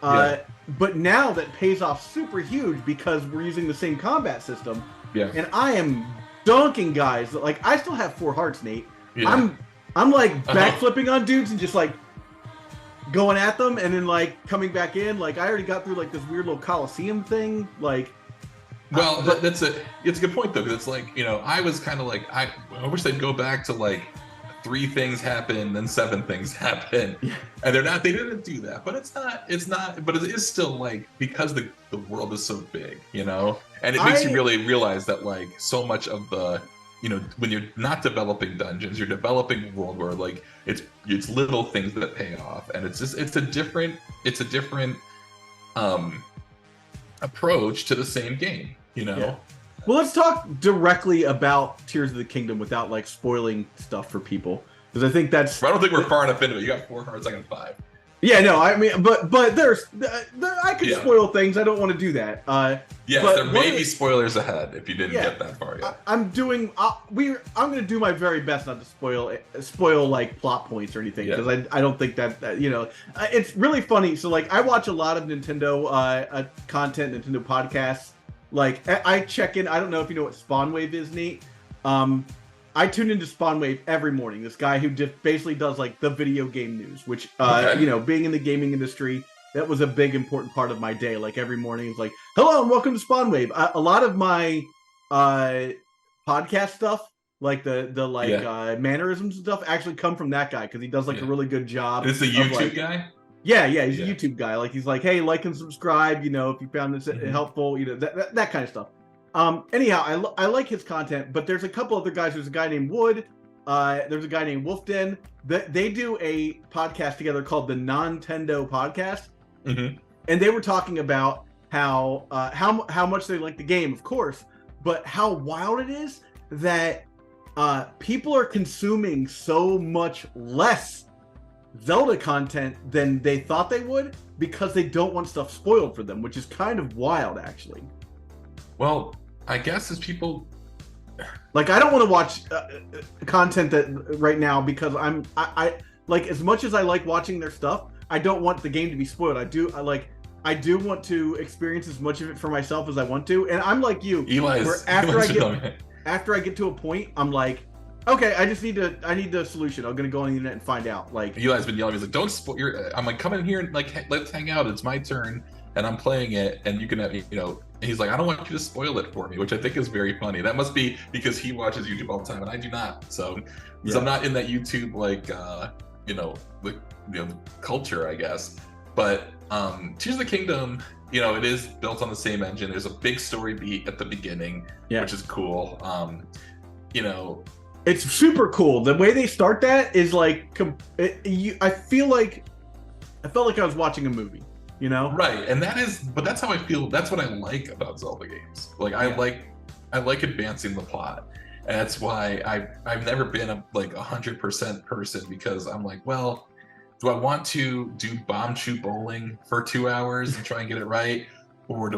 But now that pays off super huge because we're using the same combat system. Yeah. And I am dunking guys. Like I still have 4 hearts, Nate. Yeah. I'm like backflipping on dudes and just like going at them and then like coming back in. Like I already got through like this weird little Coliseum thing. Like, well, it's a good point though, because it's like, you know, I was kind of like I wish they'd go back to like 3 things happen, then 7 things happen, and they didn't do that. But it's not, but it is still like because the world is so big, you know, and it makes you really realize that like so much of the, you know, when you're not developing dungeons, you're developing a world where like it's little things that pay off, and it's a different approach to the same game, you know. Yeah. Well, let's talk directly about Tears of the Kingdom without like spoiling stuff for people, because I think that's. I don't think we're far enough into it. You got 4 hearts, I got 5. Yeah, no, I mean, but there I could spoil things. I don't want to do that. Yes, there may be spoilers ahead if you didn't get that far yet. I'm going to do my very best not to spoil like plot points or anything, because I don't think that you know, it's really funny. So like I watch a lot of Nintendo content, Nintendo podcasts. Like I check in. I don't know if you know what Spawnwave is, Nate. I tune into Spawnwave every morning. This guy who just basically does like the video game news, which you know, being in the gaming industry, that was a big important part of my day. Like every morning, it's like, hello and welcome to Spawnwave. A lot of my podcast stuff, like the mannerisms and stuff, actually come from that guy because he does like a really good job. It's a YouTube guy. Yeah, he's a YouTube guy. Like he's like, hey, like and subscribe. You know, if you found this helpful, you know, that kind of stuff. Anyhow, I like his content, but there's a couple other guys. There's a guy named Wood. There's a guy named Wolfden. They do a podcast together called the Nintendo Podcast, and they were talking about how much they like the game, of course, but how wild it is that people are consuming so much less Zelda content than they thought they would because they don't want stuff spoiled for them, which is kind of wild, actually. Well, I guess as people like, I don't want to watch content that right now because I like, as much as I like watching their stuff, I don't want the game to be spoiled. I do want to experience as much of it for myself as I want to, and I'm like you. After I get to a point, I'm like, okay, I need the solution. I'm gonna go on the internet and find out. Like Eli's been yelling. He's like, "Don't spoil your." I'm like, "Come in here and like, let's hang out. It's my turn, and I'm playing it, and you can have, you know." And he's like, "I don't want you to spoil it for me," which I think is very funny. That must be because he watches YouTube all the time, and I do not. So I'm not in that YouTube like you know, the culture, I guess. But Tears of the Kingdom, you know, it is built on the same engine. There's a big story beat at the beginning, which is cool. You know. It's super cool. The way they start that is like, I felt like I was watching a movie, you know? Right, and that's how I feel. That's what I like about Zelda games. Like I like advancing the plot, and that's why I've never been a 100% person, because I'm like, well, do I want to do bomb shoot bowling for 2 hours and try and get it right? or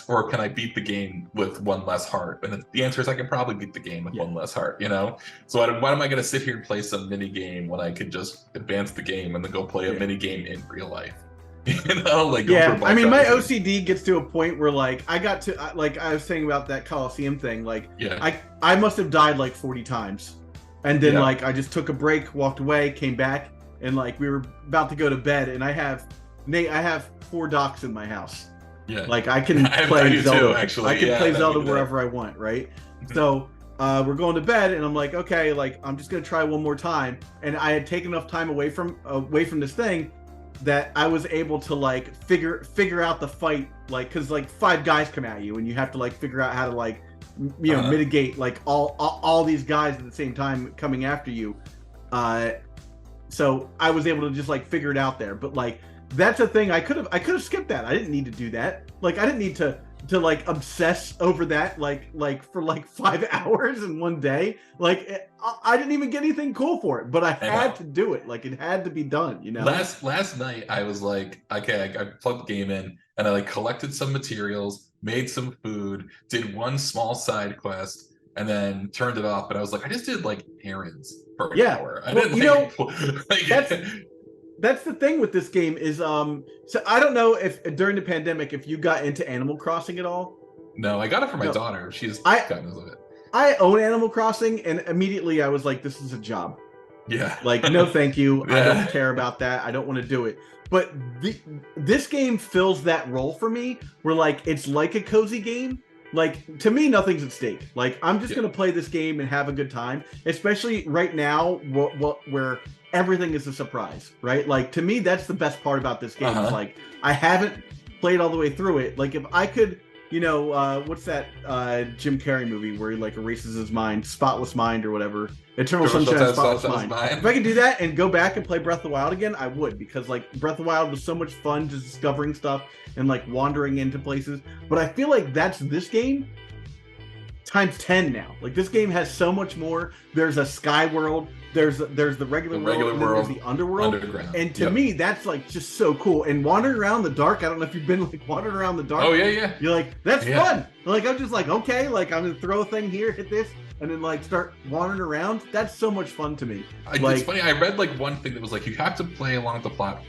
or can I beat the game with one less heart? And the answer is I can probably beat the game with one less heart, you know? So why am I going to sit here and play some mini game when I could just advance the game and then go play a mini game in real life? You know, like I mean, my OCD gets to a point where like I was saying about that Coliseum thing, like I must have died like 40 times, and then like I just took a break, walked away, came back, and like we were about to go to bed, and I have 4 docks in my house. Yeah, like I can play Zelda. Too, actually. I can play Zelda wherever I want, right? So we're going to bed, and I'm like, okay, like I'm just gonna try one more time, and I had taken enough time away from this thing that I was able to like figure out the fight, like because like 5 guys come at you and you have to like figure out how to like mitigate like all these guys at the same time coming after you. So I was able to just like figure it out there. But like that's a thing I could have skipped that. I didn't need to do that. Like I didn't need to like obsess over that like for like 5 hours in one day. Like I didn't even get anything cool for it, but I had to do it. Like it had to be done, you know. Last night I was like, okay, I plugged the game in and I like collected some materials, made some food, did one small side quest, and then turned it off. But I was like, I just did like errands for an hour. I didn't that's the thing with this game is so I don't know if during the pandemic if you got into Animal Crossing at all. No, I got it for my daughter. She's gotten into it. I own Animal Crossing, and immediately I was like, this is a job. Yeah. Like, no thank you. I don't care about that. I don't want to do it. But this game fills that role for me where like it's like a cozy game. Like, to me, nothing's at stake. Like, I'm just going to play this game and have a good time, especially right now where everything is a surprise, right? Like, to me, that's the best part about this game. It's like, I haven't played all the way through it. Like, if I could, you know, what's that Jim Carrey movie where he, like, erases his mind, Spotless Mind or whatever? Eternal Sunshine of Spotless Mind. If I could do that and go back and play Breath of the Wild again, I would, because, like, Breath of the Wild was so much fun just discovering stuff and, like, wandering into places. But I feel like that's this game times 10 now. Like, this game has so much more. There's a sky world. There's the regular world, there's the underworld. Underground. And to me, that's like just so cool. And wandering around the dark, I don't know if you've been like wandering around the dark. Oh yeah. You're like, that's fun. Like I'm just like, okay, like I'm gonna throw a thing here, hit this, and then like start wandering around. That's so much fun to me. It's funny. I read like one thing that was like you have to play along the plot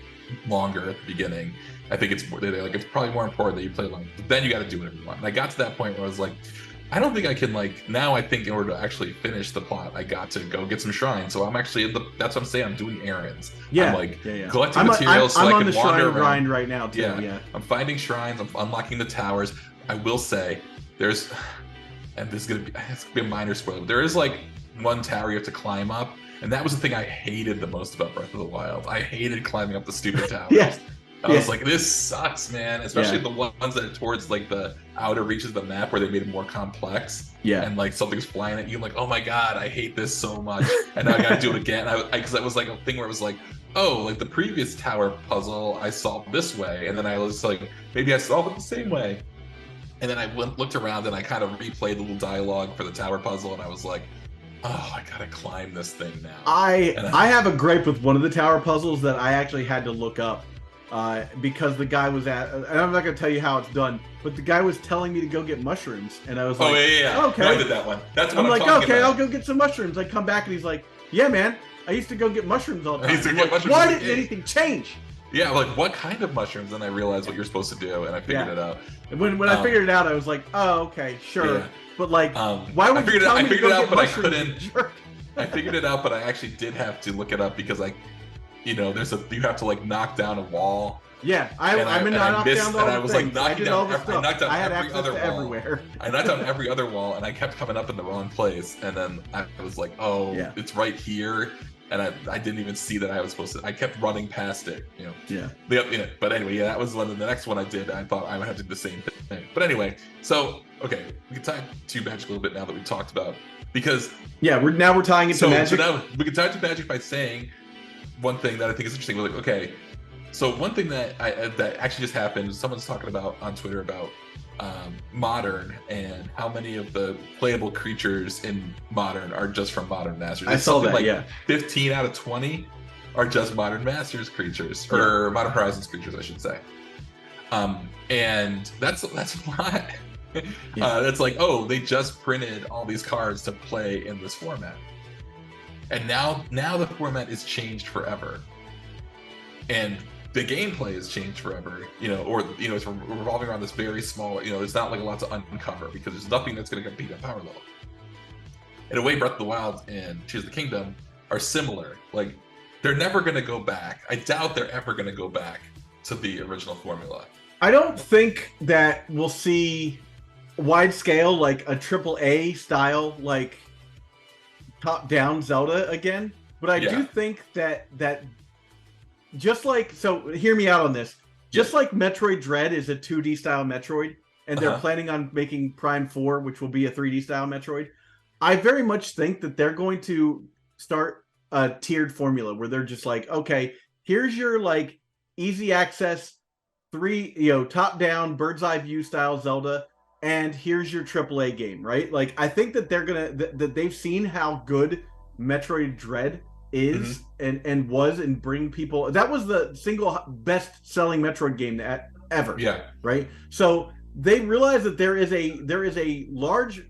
longer at the beginning. I think it's probably more important that you play along. But then you got to do whatever you want. And I got to that point where I was like, I don't think I can like now. I think in order to actually finish the plot, I got to go get some shrines. So I'm actually that's what I'm saying. I'm doing errands. Yeah, I'm like collecting materials so I can wander around. I'm on the shrine grind right now too. Yeah, I'm finding shrines. I'm unlocking the towers. I will say there's, and this is gonna be a minor spoiler. But there is like one tower you have to climb up, and that was the thing I hated the most about Breath of the Wild. I hated climbing up the stupid towers. Yes. I was like, this sucks, man. Especially the ones that are towards like the outer reaches of the map where they made it more complex. Yeah. And like something's flying at you. I'm like, oh my God, I hate this so much. And now I gotta do it again. Because that was like a thing where it was like, oh, like the previous tower puzzle I solved this way. And then I was like, maybe I solved it the same way. And then I looked around and I kind of replayed the little dialogue for the tower puzzle. And I was like, oh, I gotta climb this thing now. I have a gripe with one of the tower puzzles that I actually had to look up. Because the guy was and I'm not going to tell you how it's done, but the guy was telling me to go get mushrooms, and I was like, okay. No, I did that one. That's what I'm like, okay, about. I'll go get some mushrooms. I come back, and he's like, yeah, man, I used to go get mushrooms all the time. Why didn't anything change? Yeah, like, what kind of mushrooms? And I realized what you're supposed to do, and I figured it out. And when I figured it out, I was like, oh, okay, sure. Yeah. But, like, why would you tell me to go get mushrooms? I figured it out, but I actually did have to look it up because you know, you have to like knock down a wall. Yeah, I knocked down and I was like knocking down every other wall. Everywhere. I knocked down every other wall, and I kept coming up in the wrong place. And then I was like, oh, it's right here. And I didn't even see that I was supposed to. I kept running past it, you know. Yeah. But anyway, that was one. The next one I did. I thought I would have to do the same thing. But anyway, so okay, we can tie to Magic a little bit now that we talked about because we're tying into Magic. So now we can tie to Magic by saying one thing that I think is interesting. We're like, okay, so one thing that actually just happened. Someone's talking about on Twitter about Modern and how many of the playable creatures in Modern are just from Modern Masters. I saw that. 15 out of 20 are just Modern Masters creatures or Modern Horizons creatures, I should say. And that's a lot. It's like, oh, they just printed all these cards to play in this format, and now the format is changed forever, and the gameplay is changed forever. It's revolving around this very small. There's not like a lot to uncover because there's nothing that's going to compete at power level. In a way, Breath of the Wild and Tears of the Kingdom are similar. Like, they're never going to go back. I doubt they're ever going to go back to the original formula. I don't think that we'll see wide scale, like a AAA style, like top-down Zelda again. But I do think that just like, so hear me out on this. Just like Metroid Dread is a 2D style Metroid, and they're planning on making Prime 4, which will be a 3D style Metroid. I very much think that they're going to start a tiered formula where they're just like, okay, here's your like easy access top-down bird's eye view style Zelda, and here's your AAA game, right? Like, I think that they're gonna that they've seen how good Metroid Dread is and was, and bring people. That was the single best-selling Metroid game ever. Yeah. Right. So they realize that there is a large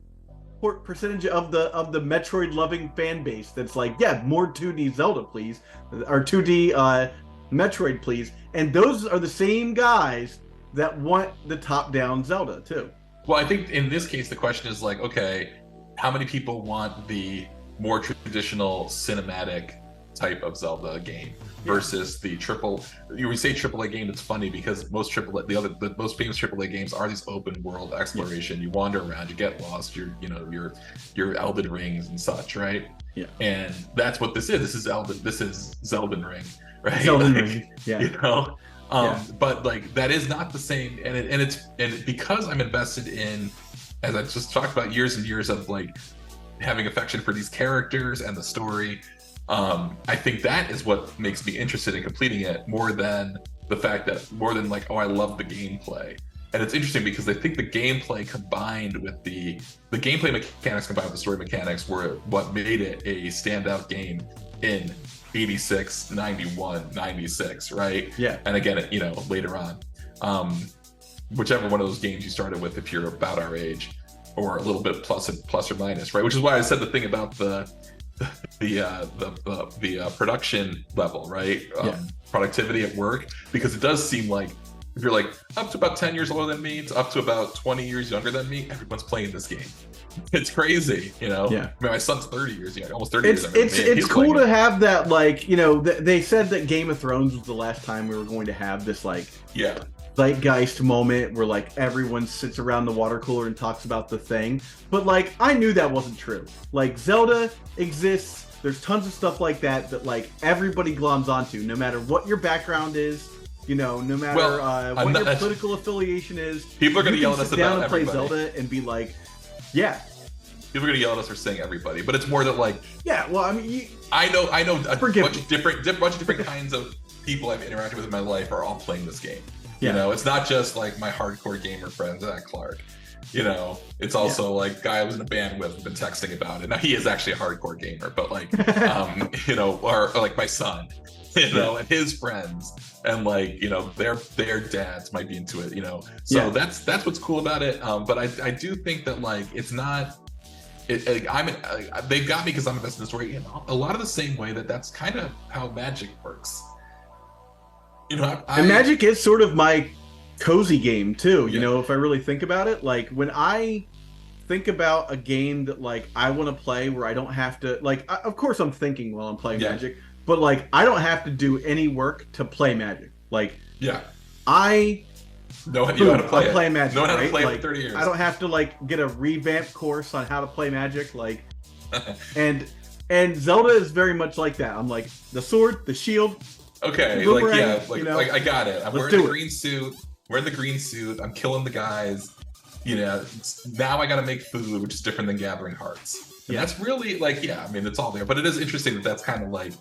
percentage of the Metroid loving fan base that's like, yeah, more 2D Zelda, please, or 2D Metroid, please. And those are the same guys that want the top-down Zelda too. Well, I think in this case the question is like, okay, how many people want the more traditional cinematic type of Zelda game versus the we say AAA game. It's funny because most the most famous AAA games are these open world exploration. You wander around, you get lost, your Elden Rings and such, right? Yeah. And that's what this is. This is Zelden Ring, right? Zelden Ring. Yeah. But like that is not the same, and because I'm invested in, as I just talked about, years and years of like having affection for these characters and the story. I think that is what makes me interested in completing it more than like, oh, I love the gameplay. And it's interesting because I think the gameplay combined with the gameplay mechanics combined with the story mechanics were what made it a standout game in 86, 91, 96, right? Yeah. And again, later on, whichever one of those games you started with, if you're about our age, or a little bit plus or minus, right? Which is why I said the thing about the production level, right? Productivity at work, because it does seem like if you're like up to about 10 years older than me, it's up to about 20 years younger than me, everyone's playing this game. It's crazy, Yeah. I mean, my son's 30 years, almost 30 years younger than me. It's cool to have that, like, they said that Game of Thrones was the last time we were going to have this, like, zeitgeist moment where like everyone sits around the water cooler and talks about the thing. But like, I knew that wasn't true. Like, Zelda exists. There's tons of stuff like that like everybody gloms onto, no matter what your background is, no matter what your political affiliation is. People are going to yell at us about everybody. Play Zelda and be like, yeah. People are going to yell at us for saying everybody, but it's more that like, yeah, well, I mean, I know a bunch of different kinds of people I've interacted with in my life are all playing this game. It's not just like my hardcore gamer friends at Clark. It's also like guy I was in a band with, have been texting about it. Now he is actually a hardcore gamer, but like, or like my son, and his friends, and like, their dads might be into it, So that's what's cool about it. But I do think that like it's not. They've got me because I'm invested in the story in a lot of the same way that's kind of how Magic works. And Magic is sort of my cozy game too, if I really think about it. Like, when I think about a game that like I want to play where I don't have to, like, of course I'm thinking while I'm playing Magic, but like I don't have to do any work to play Magic. Like, I know how to play play Magic. Know how to play like, for 30 years. I don't have to like get a revamped course on how to play Magic. Like, and Zelda is very much like that. I'm like, the sword, the shield. Okay, like I got it. I'm wearing the green suit. I'm killing the guys. Now I got to make food, which is different than gathering hearts. And that's really like, yeah, I mean, it's all there. But it is interesting that that's kind of like,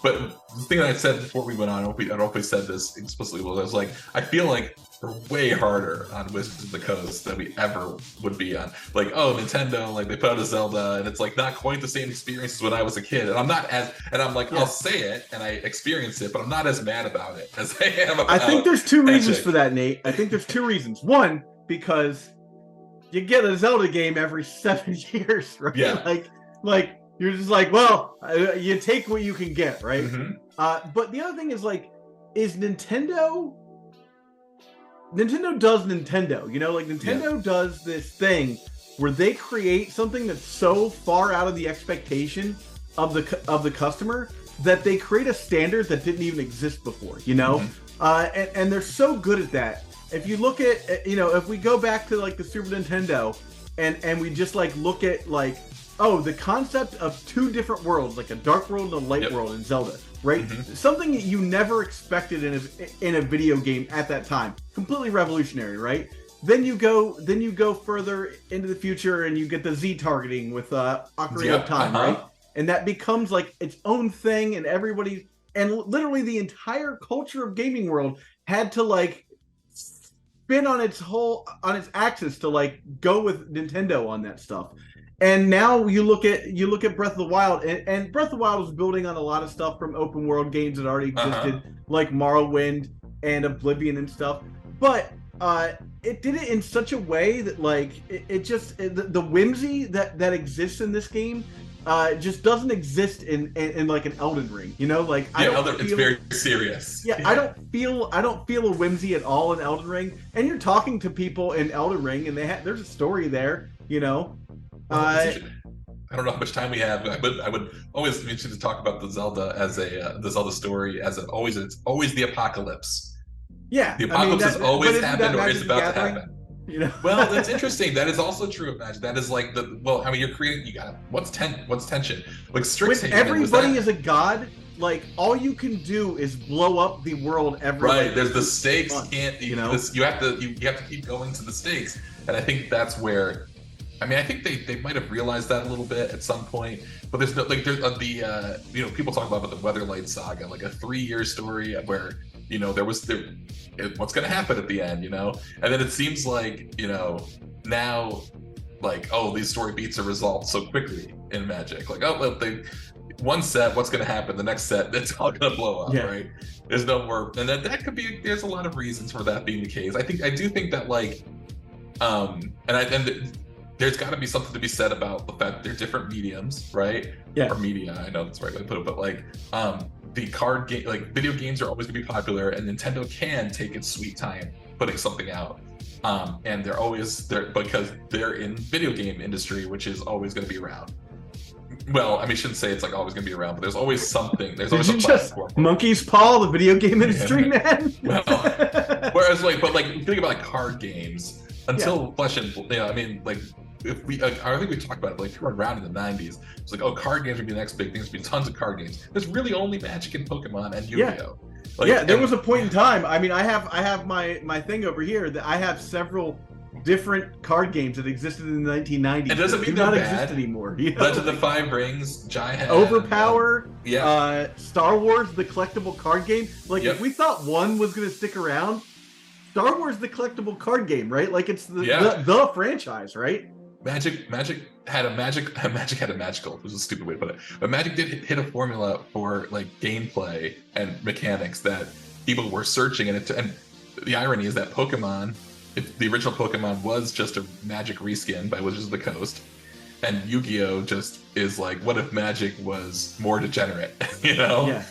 but the thing that I said before we went on, I don't know if we said this explicitly, but I was like, I feel like we're way harder on Wizards of the Coast than we ever would be on. Like, oh, Nintendo, like they put out a Zelda, and it's like not quite the same experience as when I was a kid. And I'm not as, and I'm like, I'll say it and I experience it, but I'm not as mad about it as I am about I think there's two reasons Magic. for that, Nate. I think there's two reasons. One, because you get a Zelda game every 7 years, right? Yeah. Like you're just like, well, you take what you can get, right? Mm-hmm. But the other thing is like, is Nintendo does Nintendo, you know, like Nintendo does this thing where they create something that's so far out of the expectation of the customer that they create a standard that didn't even exist before, you know? And they're so good at that. If you look at, you know, if we go back to like the Super Nintendo and we just like look at like, oh, the concept of two different worlds, like a dark world and a light world in Zelda, right? Something that you never expected in a video game at that time. Completely revolutionary, right? Then you go further into the future and you get the Z targeting with Ocarina of Time, right? And that becomes like its own thing, and everybody, and literally the entire culture of gaming world had to like spin on its axis to like go with Nintendo on that stuff. And now you look at Breath of the Wild, and Breath of the Wild was building on a lot of stuff from open world games that already existed, like Morrowind and Oblivion and stuff. But it did it in such a way that like the whimsy that exists in this game just doesn't exist in like an Elden Ring. You know, like it's very serious. Yeah, I don't feel a whimsy at all in Elden Ring. And you're talking to people in Elden Ring, and there's a story there. You know. I don't know how much time we have, but I would always be interested to talk about the Zelda as the Zelda story as it's always the apocalypse. Yeah, the apocalypse has always happened or is about to happen. You know? Well, that's interesting. That is also true of Magic. That is like you're creating. You got what's tension? Like Strixhaven. When everybody is a god, like all you can do is blow up the world every. Right. There's the stakes. Month, You have to keep going to the stakes, and I think that's where. I mean, I think they might have realized that a little bit at some point, but there's no like there's people talk about the Weatherlight saga, like a 3-year story where what's going to happen at the end, and then it seems like now like these story beats are resolved so quickly in Magic, like one set, what's going to happen, the next set, it's all going to blow up, right? There's no more, and that could be. There's a lot of reasons for that being the case. I do think that like, there's got to be something to be said about the fact that they're different mediums, right? Yeah. Or media, I know that's the right way to put it, but like, the card game, like video games are always gonna be popular, and Nintendo can take its sweet time putting something out. And they're always there because they're in video game industry, which is always gonna be around. Well, I mean, I shouldn't say it's like always gonna be around, but there's always something. There's always a platform. Monkey's paw the video game industry, man. Well, whereas think about like card games until Flesh and I mean, like. I think we talked about it, like, if you were around in the 90s, it's like, card games would be the next big thing. There's be tons of card games. There's really only Magic and Pokemon and Yu-Gi-Oh! There was a point in time. I mean, I have my thing over here that I have several different card games that existed in the 1990s. It doesn't mean they're not bad. exist anymore. Legend of the Five Rings, Jai-Head, Overpower, Star Wars, the collectible card game. Like, if we thought one was going to stick around, Star Wars, the collectible card game, right? Like, it's the franchise, right? Magic had a magical, which is a stupid way to put it, but Magic did hit a formula for like gameplay and mechanics that people were searching, and the irony is that Pokemon, the original Pokemon was just a Magic reskin by Wizards of the Coast, and Yu-Gi-Oh! Just is like, what if Magic was more degenerate, Yeah.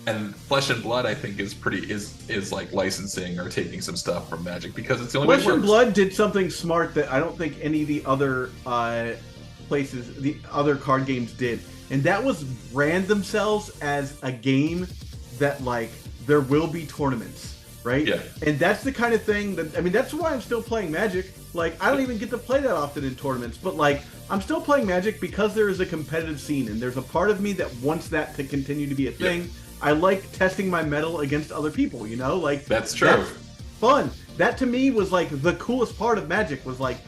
And Flesh and Blood, I think, is like licensing or taking some stuff from Magic because it's the only way it works. Flesh and Blood did something smart that I don't think any of the other places, the other card games did, and that was brand themselves as a game that like there will be tournaments, right? Yeah. And that's the kind of thing that, I mean, that's why I'm still playing Magic. Like, I don't even get to play that often in tournaments, but like, I'm still playing Magic because there is a competitive scene, and there's a part of me that wants that to continue to be a thing. I like testing my mettle against other people, like that's true. That's fun. That to me was like the coolest part of Magic was like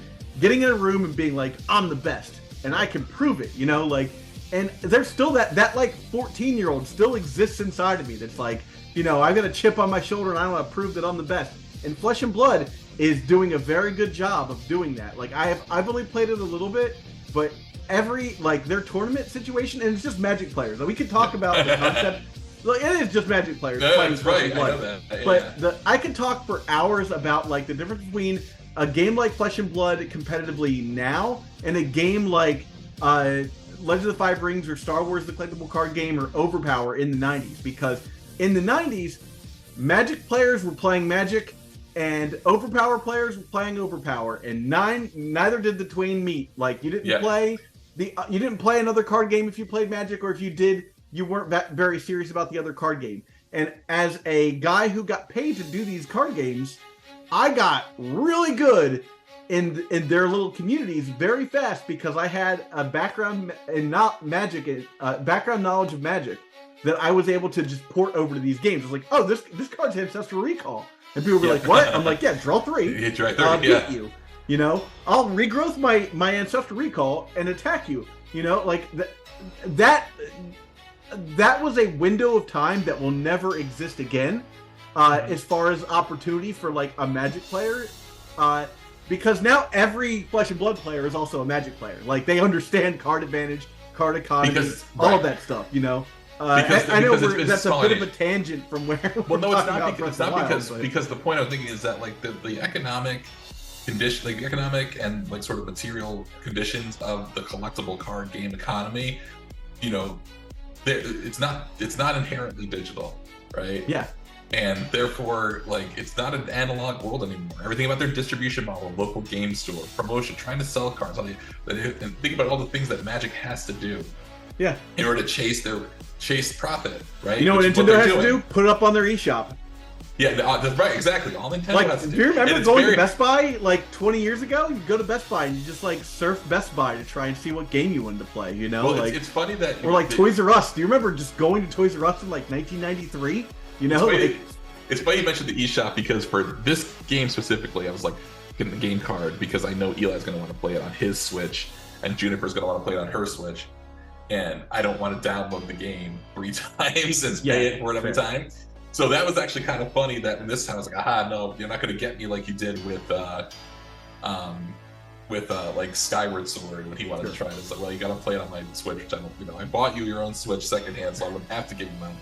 getting in a room and being like, I'm the best. and I can prove it, you know, like, and there's still that like 14-year-old still exists inside of me that's like, you know, I got a chip on my shoulder and I want to prove that I'm the best. And Flesh and Blood is doing a very good job of doing that. Like I've only played it a little bit, but every like their tournament situation, and it's just Magic players. Like, we could talk about the concept. Like, it is just Magic players playing Flesh and Blood. I know that. But I could talk for hours about like the difference between a game like Flesh and Blood competitively now and a game like Legend of the Five Rings or Star Wars the Collectible Card Game or Overpower in the 90s. Because in the 90s, Magic players were playing Magic and Overpower players were playing Overpower, and neither did the twain meet. Like, you didn't play you didn't play another card game if you played Magic, or if you did, you weren't very serious about the other card game. And as a guy who got paid to do these card games, I got really good in their little communities very fast because I had a background in Magic, background knowledge of Magic that I was able to just port over to these games. I was like, oh, this card's Ancestral Recall. And people were like, what? I'm like, yeah, draw 3. You draw 3, I'll beat you. You know, I'll regrowth my Ancestral Recall and attack you. You know, like that was a window of time that will never exist again, as far as opportunity for like a Magic player, because now every Flesh and Blood player is also a Magic player. Like, they understand card advantage, card economy, all of that stuff. You know. I know that's a bit of a tangent from where. Well, no, it's not. Because the point I was thinking is that like the economic condition, like the economic and like sort of material conditions of the collectible card game economy, you know, it's not inherently digital, right? Yeah. And therefore, like, it's not an analog world anymore. Everything about their distribution model, local game store, promotion, trying to sell cards, and think about all the things that Magic has to do. Yeah. In order to chase profit, right? You know what Nintendo has to do? Put it up on their eShop. Yeah, that's right, exactly. All Nintendo has to do. Do you remember going to Best Buy like 20 years ago? You go to Best Buy and you just like surf Best Buy to try and see what game you wanted to play, you know? Well, like, it's funny that... Or like Toys R Us. Do you remember just going to Toys R Us in like 1993? You know? It's funny you mentioned the eShop, because for this game specifically, I was like, getting the game card because I know Eli's going to want to play it on his Switch and Juniper's going to want to play it on her Switch. And I don't want to download the game 3 times and pay it for it every time. So that was actually kind of funny that in this time I was like, aha, no, you're not going to get me like you did with like Skyward Sword when he wanted to try it. It's like, well, you got to play it on my Switch, which I don't, you know, I bought you your own Switch secondhand, so I wouldn't have to give you mine.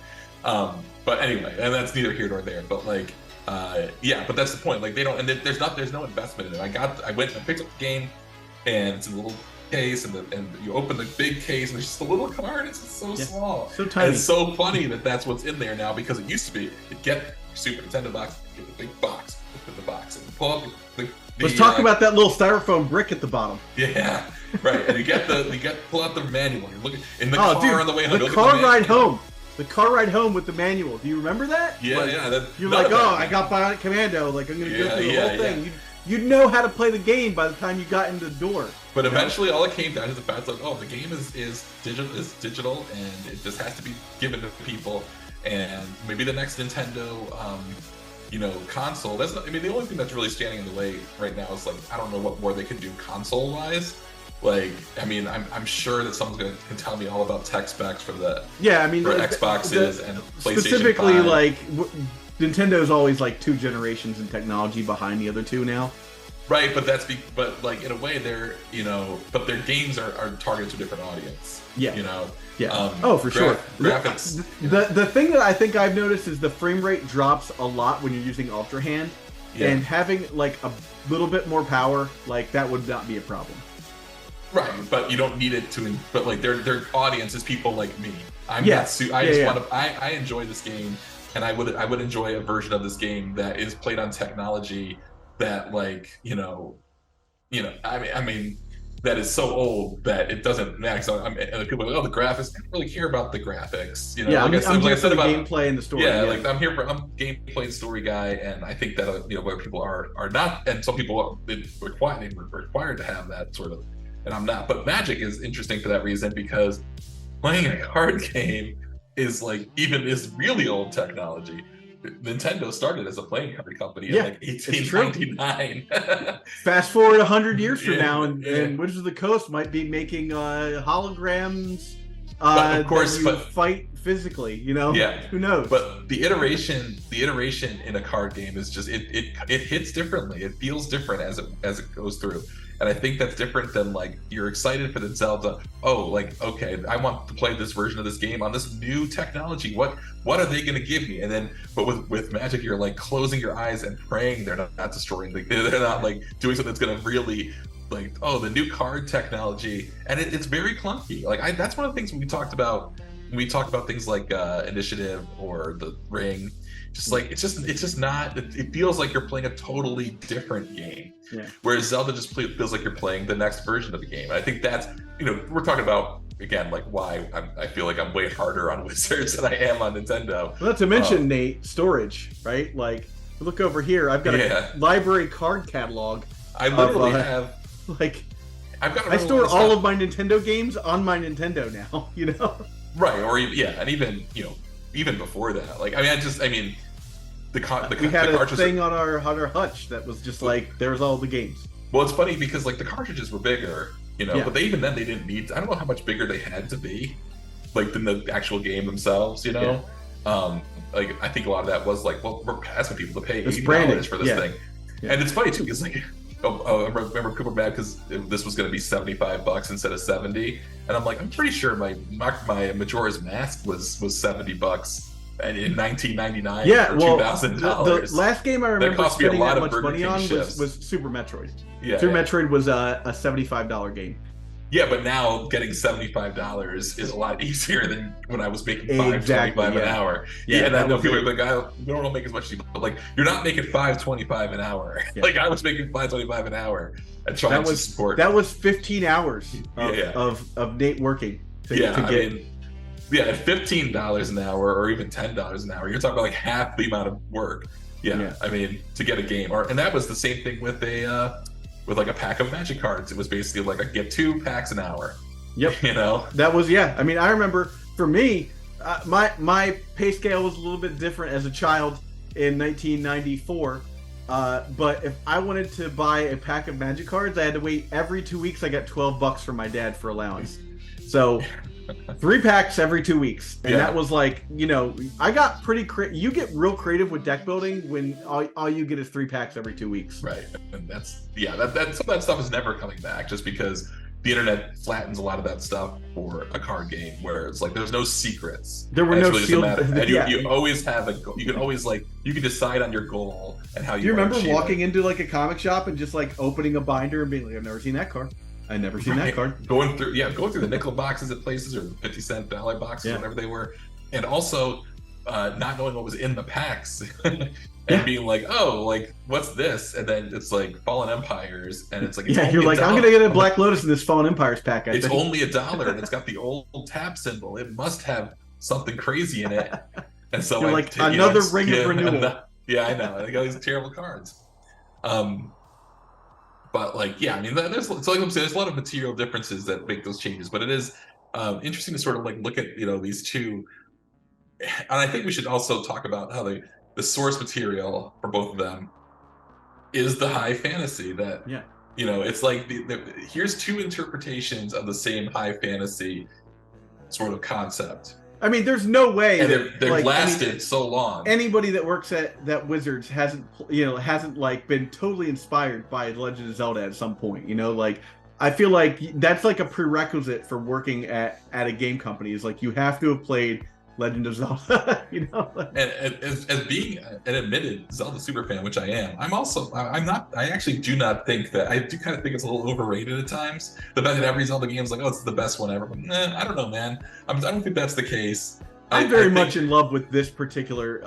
But anyway, and that's neither here nor there. But like, yeah, but that's the point. Like, they don't, and there's no investment in it. I went and picked up the game, and it's a little case, and you open the big case, and it's just a little card. It's so small, so tiny. And it's so funny that that's what's in there now, because it used to be you get your Super Nintendo box, you get the big box, open the box, and pull up the Let's talk about that little styrofoam brick at the bottom. Yeah, right. And pull out the manual. You're looking in the car on the way home. The car ride home. The car ride home with the manual. Do you remember that? Yeah, like, yeah. You're like, oh, I got Bionic Commando. Like, I'm gonna go through the whole thing. You'd know how to play the game by the time you got into the door. But eventually, all it came down to the fact, like, oh, the game is digital, and it just has to be given to people. And maybe the next Nintendo, console. That's not, I mean, the only thing that's really standing in the way right now is, like, I don't know what more they can do console-wise. Like, I mean, I'm sure that someone's can tell me all about tech specs for the for Xboxes and PlayStation specifically 5. Like Nintendo's always like 2 generations in technology behind the other 2 now. Right, but but like in a way they're but their games are targeted to a different audience. Yeah, Yeah. For sure. Graphics. The thing that I think I've noticed is the frame rate drops a lot when you're using Ultra Hand, and having like a little bit more power, like that would not be a problem. Right, but you don't need it to. But like their audience is people like me. I'm not. I just want to. I enjoy this game, and I would enjoy a version of this game that is played on technology that, like, I mean that is so old that it doesn't matter. So and people are like, oh, the graphics. I don't really care about the graphics. I'm here for the gameplay and the story. Yeah, like I'm gameplay and story guy, and I think that where people are not, and some people are required to have that sort of. And I'm not. But Magic is interesting for that reason, because playing a card game is really old technology. Nintendo started as a playing card company in Yeah, like it's 1899. Fast forward 100 years from now, and Wizards of the Coast might be making holograms. But of course, that you fight physically. You know, yeah. Who knows? But the iteration in a card game is just it hits differently. It feels different as it goes through. And I think that's different than like you're excited for the Zelda. Oh, like okay, I want to play this version of this game on this new technology. What are they going to give me? And then, but with Magic, you're like closing your eyes and praying they're not destroying. They're not like doing something that's going to really like the new card technology. And it's very clunky. Like that's one of the things we talked about when we talk about things like Initiative or the Ring. Just like it's just not. It feels like you're playing a totally different game. Yeah. Whereas Zelda just feels like you're playing the next version of the game. And I think that's we're talking about again like why I feel like I'm way harder on Wizards than I am on Nintendo. Well, not to mention Nate, storage, right? Like look over here. I've got a library card catalog. I literally have like I've got. I store all of my Nintendo games on my Nintendo now. You know. Right. Or and even before that, like we had a thing on our hutch that was just like there's all the games. Well, it's funny because like the cartridges were bigger, but they didn't need. I don't know how much bigger they had to be, like than the actual game themselves. Like I think a lot of that was like, well, we're asking people to pay $80 for this thing, and it's funny too because like. I remember Cooper mad because this was going to be $75 instead of $70, and I'm like, I'm pretty sure my Majora's Mask was $70 and in 1999 for $2,000. The last game I remember spending that much money on was Super Metroid. Super Metroid was a $75 game. Yeah, but now getting $75 is a lot easier than when I was making $5.25 an hour. And I know people are like, we don't make as much, but like you're not making $5.25 an hour. Like I was making $5.25 an hour and trying to support. That was 15 hours of Nate working to get. At $15 an hour or even $10 an hour, you're talking about like half the amount of work. I mean, to get a game, and that was the same thing with like a pack of Magic cards. It was basically like I get 2 packs an hour. Yep. That was I mean, I remember for me, my pay scale was a little bit different as a child in 1994. But if I wanted to buy a pack of Magic cards, I had to wait every 2 weeks. I got $12 from my dad for allowance. So 3 packs every 2 weeks, and that was like I got pretty you get real creative with deck building when all you get is 3 packs every 2 weeks. Right, and that's some of that stuff is never coming back just because the internet flattens a lot of that stuff for a card game where it's like there's no secrets. There were no sealed. And you always have you can always you can decide on your goal and how you. Do you remember walking into like a comic shop and just like opening a binder and being like, I've never seen that card. I never seen that card. Going through the nickel boxes at places or 50-cent dollar boxes, whatever they were, and also not knowing what was in the packs and being like, oh, like what's this? And then it's like Fallen Empires, and it's like you're like, I'm gonna get a Black Lotus in this Fallen Empires pack. It's only $1, and it's got the old tab symbol. It must have something crazy in it. And so you're like another ring of renewal. I know. I got these terrible cards. But I mean, there's like I'm saying, there's a lot of material differences that make those changes. But it is interesting to sort of like look at these two, and I think we should also talk about how the source material for both of them is the high fantasy that it's like here's 2 interpretations of the same high fantasy sort of concept. I mean, there's no way they've lasted so long. Anybody that works at that Wizards hasn't like been totally inspired by Legend of Zelda at some point. Like I feel like that's like a prerequisite for working at a game company is like you have to have played Legend of Zelda. And as being an admitted Zelda super fan, which I am, I actually do not think that. I do kind of think it's a little overrated at times. The fact that every Zelda game is like, oh, it's the best one ever. But, I don't know, man. I don't think that's the case. I'm very much in love with this particular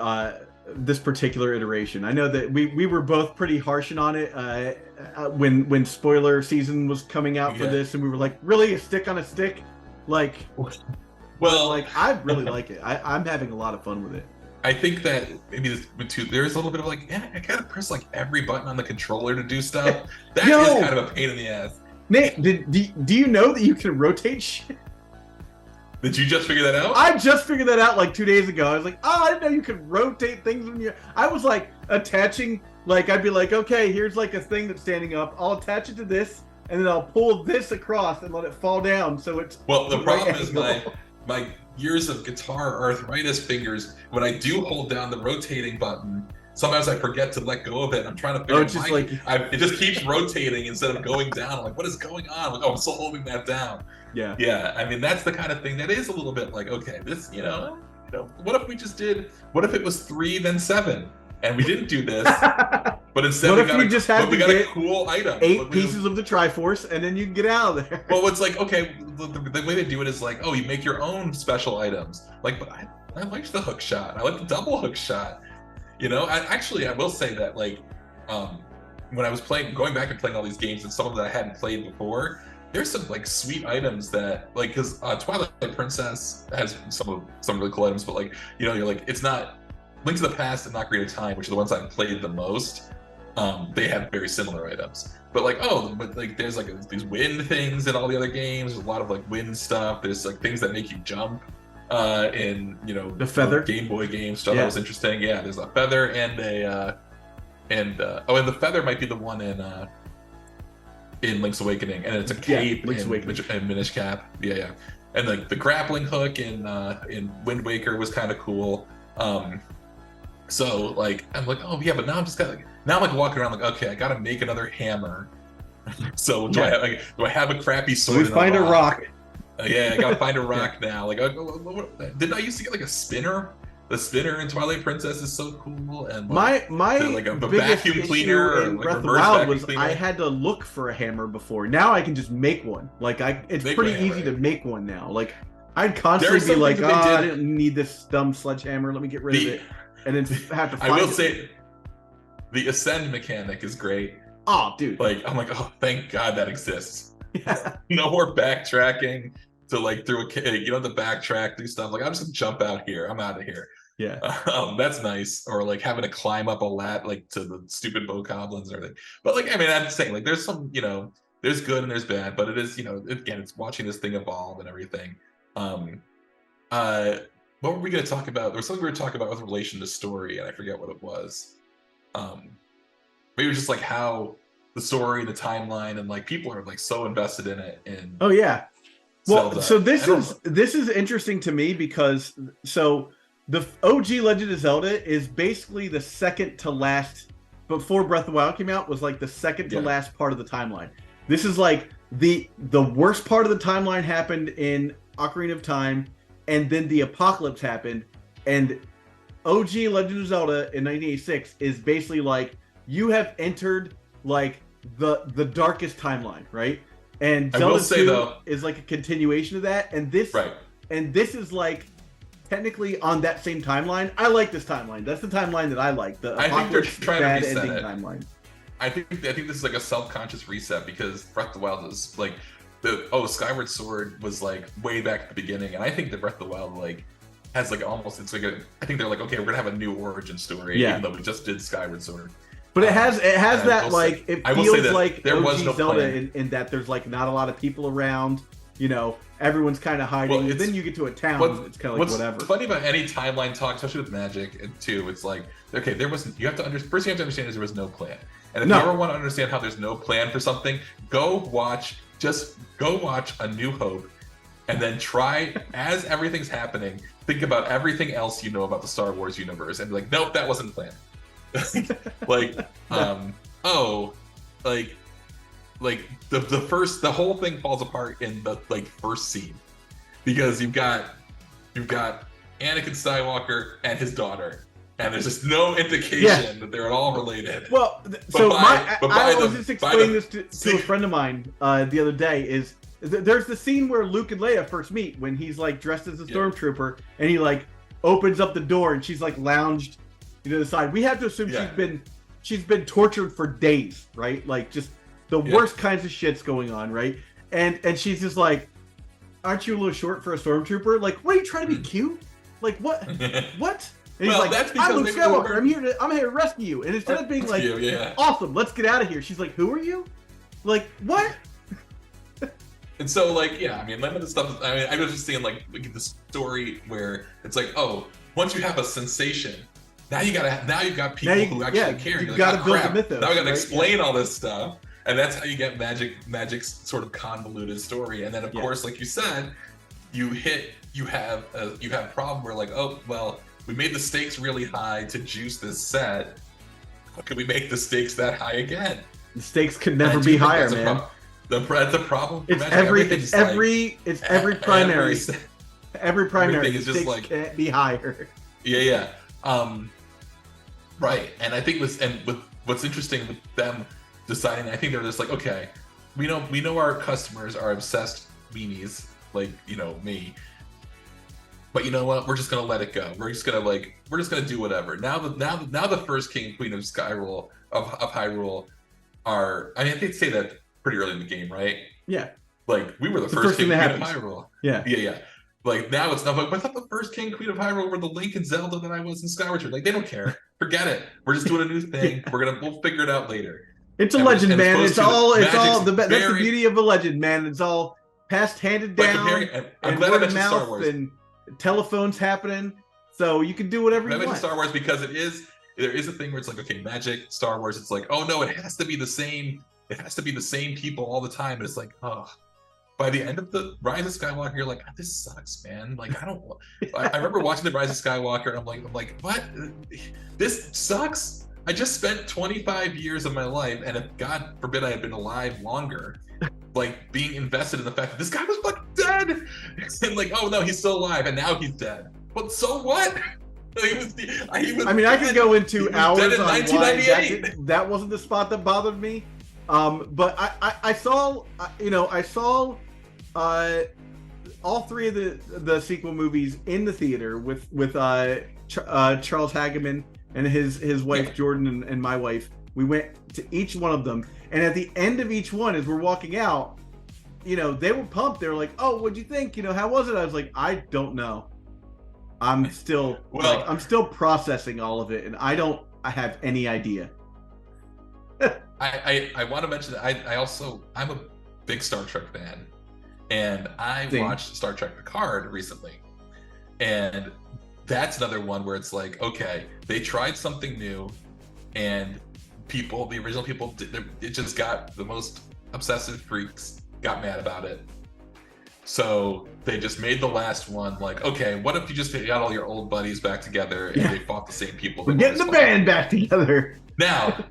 iteration. I know that we were both pretty harshing on it when spoiler season was coming out for this, and we were like, really, a stick on a stick, like. Well, I really like it. I'm having a lot of fun with it. I think that maybe there's a little bit of like, I gotta press like every button on the controller to do stuff. That is kind of a pain in the ass. Nate, do you know that you can rotate shit? Did you just figure that out? I just figured that out like 2 days ago. I was like, oh, I didn't know you could rotate things when you. I was like attaching, like I'd be like, okay, here's like a thing that's standing up. I'll attach it to this, and then I'll pull this across and let it fall down. So it's. Well, the problem is my years of guitar arthritis fingers. When I do hold down the rotating button, sometimes I forget to let go of it. I'm trying to figure out it just keeps rotating instead of going down. I'm like, what is going on? I'm like, oh, I'm still holding that down. Yeah. Yeah. I mean, that's the kind of thing that is a little bit like, okay, this, what if we just did, what if it was 3 then 7? And we didn't do this, but instead we got a cool item. 8 pieces of the Triforce, and then you can get out of there. Well, it's like, okay, the way they do it is like, oh, you make your own special items. Like, but I liked the hook shot. I like the double hook shot. I will say that, like, when I was going back and playing all these games, and some of them I hadn't played before, there's some like sweet items that, like, because Twilight Princess has some really cool items, but like, you're like, it's not Link to the Past and Ocarina of Time, which are the ones I've played the most. They have very similar items, but there's like these wind things in all the other games. There's a lot of like wind stuff. There's like things that make you jump. In the feather Game Boy games stuff that was interesting. Yeah, there's a feather and and the feather might be the one in Link's Awakening, and it's a cape and Minish Cap. Yeah. And like the grappling hook in Wind Waker was kind of cool. So like I'm like, oh yeah, but now I'm like walking around like, okay, I gotta make another hammer. So do I have a crappy sword? We find a rock. Yeah, I gotta find a rock now. Like, didn't I used to get like a spinner? The spinner in Twilight Princess is so cool, and my like a vacuum cleaner in Breath of the Wild was I had to look for a hammer before. Now I can just make one. Like it's pretty easy to make one now. Like I'd constantly be like, I didn't need this dumb sledgehammer. Let me get rid of it, and then have to. I will say, the ascend mechanic is great. Oh, dude! Like I'm like, oh, thank God that exists. Yeah. No more backtracking to like through you don't have to backtrack, do stuff. Like I'm just gonna jump out here. I'm out of here. Yeah. That's nice. Or like having to climb up a lat like to the stupid bokoblins and everything. But like, I mean, I'm saying like there's some, there's good and there's bad, but it is, again, it's watching this thing evolve and everything. What were we gonna talk about? There was something we were talking about with relation to story, and I forget what it was. Maybe just like how the story, the timeline, and like people are like so invested in it. And oh yeah, well, Zelda. So this is interesting to me because the OG Legend of Zelda is basically the second to last. Before Breath of the Wild came out, was like the second to last part of the timeline. This is like the worst part of the timeline happened in Ocarina of Time, and then the apocalypse happened, and OG Legend of Zelda in 1986 is basically like you have entered like the darkest timeline, right? And Zelda 2 is like a continuation of that, and this is like technically on that same timeline. I like this timeline. That's the timeline that I like. I think they're trying bad to reset ending it. Timeline. I think this is like a self-conscious reset because Breath of the Wild is like Skyward Sword was like way back at the beginning, and I think that Breath of the Wild like has like almost I think they're like, okay, we're gonna have a new origin story, even though we just did Skyward Sword. But it has that like it feels like there was OG no Zelda in that there's like not a lot of people around. Everyone's kind of hiding. Then you get to a town, it's kind of like whatever. What's funny about any timeline talk, especially with Magic, too, it's like, okay, first you have to understand is there was no plan. And if you ever want to understand how there's no plan for something, go watch A New Hope, and then try, as everything's happening, think about everything else you know about the Star Wars universe, and be like, nope, that wasn't planned. The whole thing falls apart in the first scene because you've got Anakin Skywalker and his daughter, and there's just no indication that they're at all related. Well, I was just explaining this to a friend of mine the other day. Is there's the scene where Luke and Leia first meet when he's like dressed as a stormtrooper and he like opens up the door and she's like lounged to the side. We have to assume she's been tortured for days, right? Like just the worst kinds of shit's going on, right? And she's just like, aren't you a little short for a stormtrooper? Like, what are you trying to be cute? Like what? What? And he's like, I'm Luke Skywalker. I'm here to rescue you. And instead of being like, awesome, let's get out of here. She's like, who are you? Like, what? And so, like, yeah, I mean, limited stuff. I mean, I was just seeing like the story where it's like, oh, once you have a sensation, now you've got people who actually care. You've got to build the mythos. Now I got to explain all this stuff, and that's how you get Magic's sort of convoluted story. And then, of course, like you said, you have a problem where like, oh, well, we made the stakes really high to juice this set. How can we make the stakes that high again? The stakes could never be higher, man. That's a problem. It's every primary. Every primary is just like can't be higher. Yeah. Right. And I think what's interesting with them deciding, I think they're just like, okay, we know our customers are obsessed weenies, like, you know, me. But you know what? We're just gonna let it go. We're just gonna do whatever. Now the first king and queen of Hyrule of Hyrule are. I mean, they'd say that pretty early in the game, right? Yeah. Like we were the first king and queen of Hyrule. Yeah. Like now it's not like, I thought the first king and queen of Hyrule were the Link and Zelda that I was in Skyward Sword. Like they don't care. Forget it. We're just doing a new thing. We'll figure it out later. It's a legend, man. That's the beauty of a legend, man. It's all passed, handed down, I'm glad I mentioned Star Wars. And telephones happening, so you can do whatever you want. I mentioned Star Wars because there is a thing where it's like, okay, Magic, Star Wars, it's like, oh no, it has to be the same. It has to be the same people all the time. And it's like, oh, by the end of the Rise of Skywalker, you're like, oh, this sucks, man. Like, I remember watching the Rise of Skywalker, and I'm like, what? This sucks. I just spent 25 years of my life, and if God forbid I had been alive longer, like being invested in the fact that this guy was fucking dead, and like, oh no, he's still alive, and now he's dead. But so what? I mean, I could go into hours on why that wasn't the spot that bothered me. But I saw all three of the sequel movies in the theater with Charles Hageman and his wife Jordan and my wife. We went to each one of them, and at the end of each one, as we're walking out, you know, they were pumped. They were like, "Oh, what'd you think? You know, how was it?" I was like, "I don't know. I'm still I'm still processing all of it, and I have any idea." I want to mention that I'm a big Star Trek fan, and I watched Star Trek Picard recently, and that's another one where it's like, okay, they tried something new, and the original people, it just got the most obsessive freaks got mad about it. So they just made the last one like, okay, what if you just got all your old buddies back together and they fought the same people? We're getting the band back together. Now,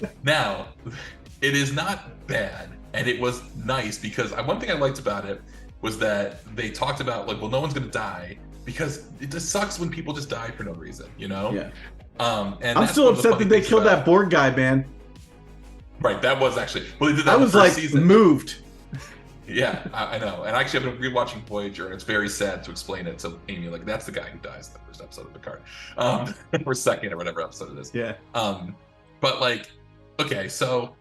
it is not bad, and it was nice because one thing I liked about it was that they talked about like, well, no one's gonna die because it just sucks when people just die for no reason, you know? Yeah. And I'm still upset that they killed that Borg guy, man. Right, that was actually they did that. I was like season. Moved. Yeah, I know. And actually, I've been rewatching Voyager, and it's very sad to explain it to Amy. Like, that's the guy who dies in the first episode of Picard, or second, or whatever episode it is. Yeah. But like, okay, so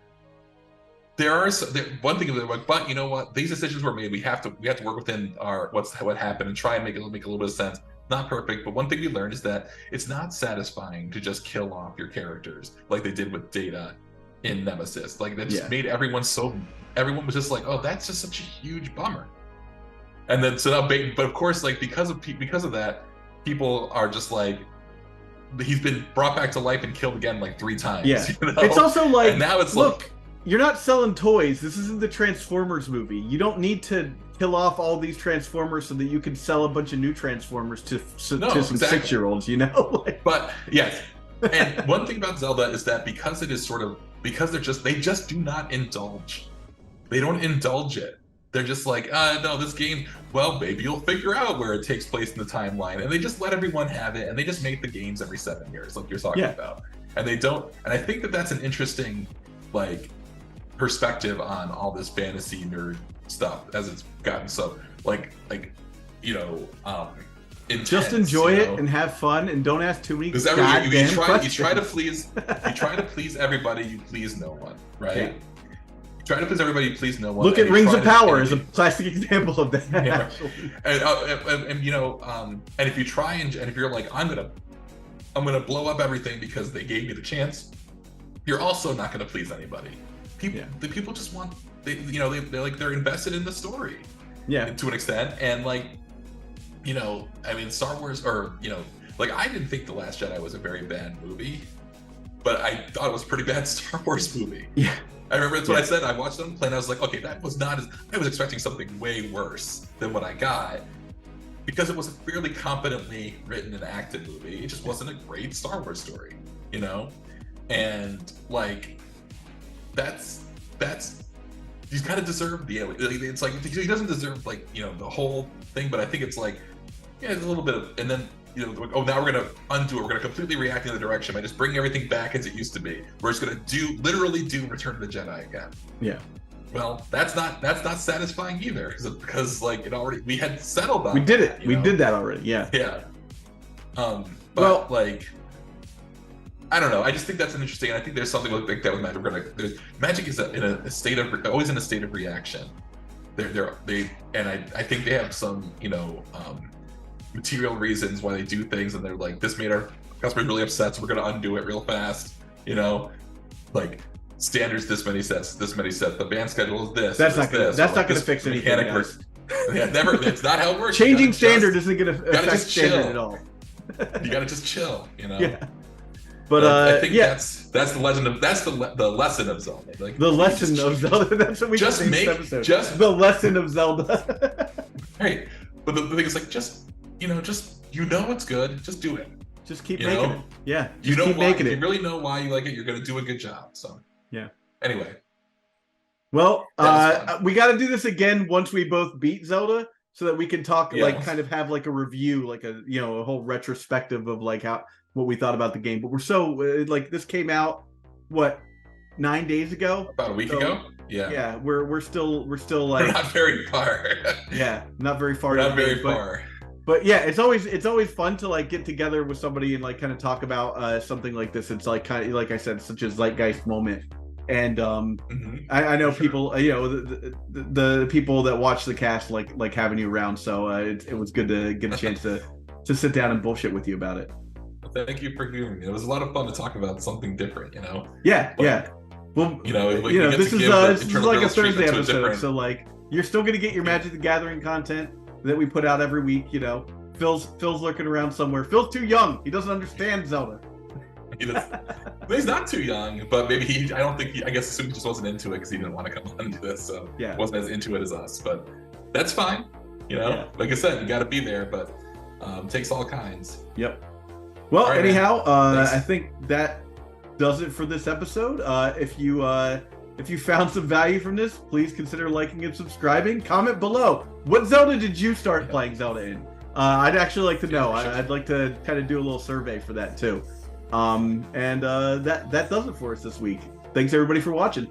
one thing about like, but you know what? These decisions were made. We have to work within what happened and try and make a little bit of sense. Not perfect, but one thing we learned is that it's not satisfying to just kill off your characters like they did with Data in Nemesis. Like that just made everyone was just like, oh, that's just such a huge bummer. And then but of course, like because of that, people are just like, he's been brought back to life and killed again like 3 times. Yeah, you know? It's also like, and now it's look, you're not selling toys. This isn't the Transformers movie. You don't need to kill off all these Transformers so that you can sell a bunch of new Transformers to some 6-year-olds. You know, but yes. And one thing about Zelda is that because they just do not indulge. They don't indulge it. They're just like, no, this game, well, maybe you'll figure out where it takes place in the timeline. And they just let everyone have it, and they just make the games every 7 years, like you're talking about. And they don't, and I think that that's an interesting, like, perspective on all this fantasy nerd stuff as it's gotten so, intense, just enjoy it and have fun and don't ask too many goddamn questions. You try to please everybody, you please no one, right? Yeah. Try to please everybody, you please no one. Look at Rings of Power as a classic example of that. Yeah. And if you try and if you're like, I'm gonna blow up everything because they gave me the chance, you're also not gonna please anybody. The people just want they're invested in the story. Yeah. To an extent, and like, I mean, Star Wars, or like, I didn't think The Last Jedi was a very bad movie, but I thought it was a pretty bad Star Wars movie. Yeah. I remember that's what I said. I watched it on the plane. I was like, okay, that was not as, I was expecting something way worse than what I got, because it was a fairly competently written and acted movie. It just wasn't a great Star Wars story, and like, that's he's kind of deserved the, it's like, he doesn't deserve like, the whole thing, but I think it's like, it's a little bit of, and then now we're gonna undo it. We're gonna completely react in the direction by just bringing everything back as it used to be. We're just gonna literally do Return of the Jedi again. Yeah. Well, that's not satisfying either, because like, we had settled on. We did it. We did that already. Yeah. Yeah. But like, I don't know. I just think that's an interesting. And I think there's something like that with Magic. Magic is always in a state of reaction. I think they have some material reasons why they do things, and they're like, this made our customers really upset, so we're going to undo it real fast. Like, standards this many sets, the ban schedule is this. That's not going to fix anything, guys. Yeah, never. It's not how it works. Changing standard isn't going to affect standard at all. You got to just chill. Yeah. But I think that's the lesson of Zelda. Like, the lesson of Zelda. That's what we just can make this episode. Just the lesson of Zelda. Right. But the thing is, like, just it's good. Just do it. Just keep making it. Yeah. Keep making it. You really know why you like it. You're gonna do a good job. So yeah. Anyway. Well, we got to do this again once we both beat Zelda, so that we can talk, like, kind of have like a review, like a whole retrospective of like what we thought about the game. But we're so like, this came out 9 days ago? About a week ago. Yeah. Yeah. We're still like, we're not very far. Yeah, not very far. Not very far. But yeah, it's always fun to like get together with somebody and like kind of talk about something like this. It's like kind of, like I said, such a zeitgeist moment. And I know people, the people that watch the cast like having you around. So it was good to get a chance to sit down and bullshit with you about it. Well, thank you for hearing me. It was a lot of fun to talk about something different, Yeah, yeah. Well, this is like a Thursday episode, so like, you're still gonna get your Magic the Gathering content that we put out every week. Phil's lurking around somewhere. Phil's too young. He doesn't understand Zelda. He's not too young, but maybe I guess he just wasn't into it because he didn't want to come on and do this, so yeah, wasn't as into it as us. But that's fine. Like I said, you got to be there, but takes all kinds. Yep. Well, right, anyhow, I think that does it for this episode. If you found some value from this, please consider liking and subscribing. Comment below. What Zelda did you start playing Zelda in? I'd actually like to know. I'd like to kind of do a little survey for that too. And that does it for us this week. Thanks everybody for watching.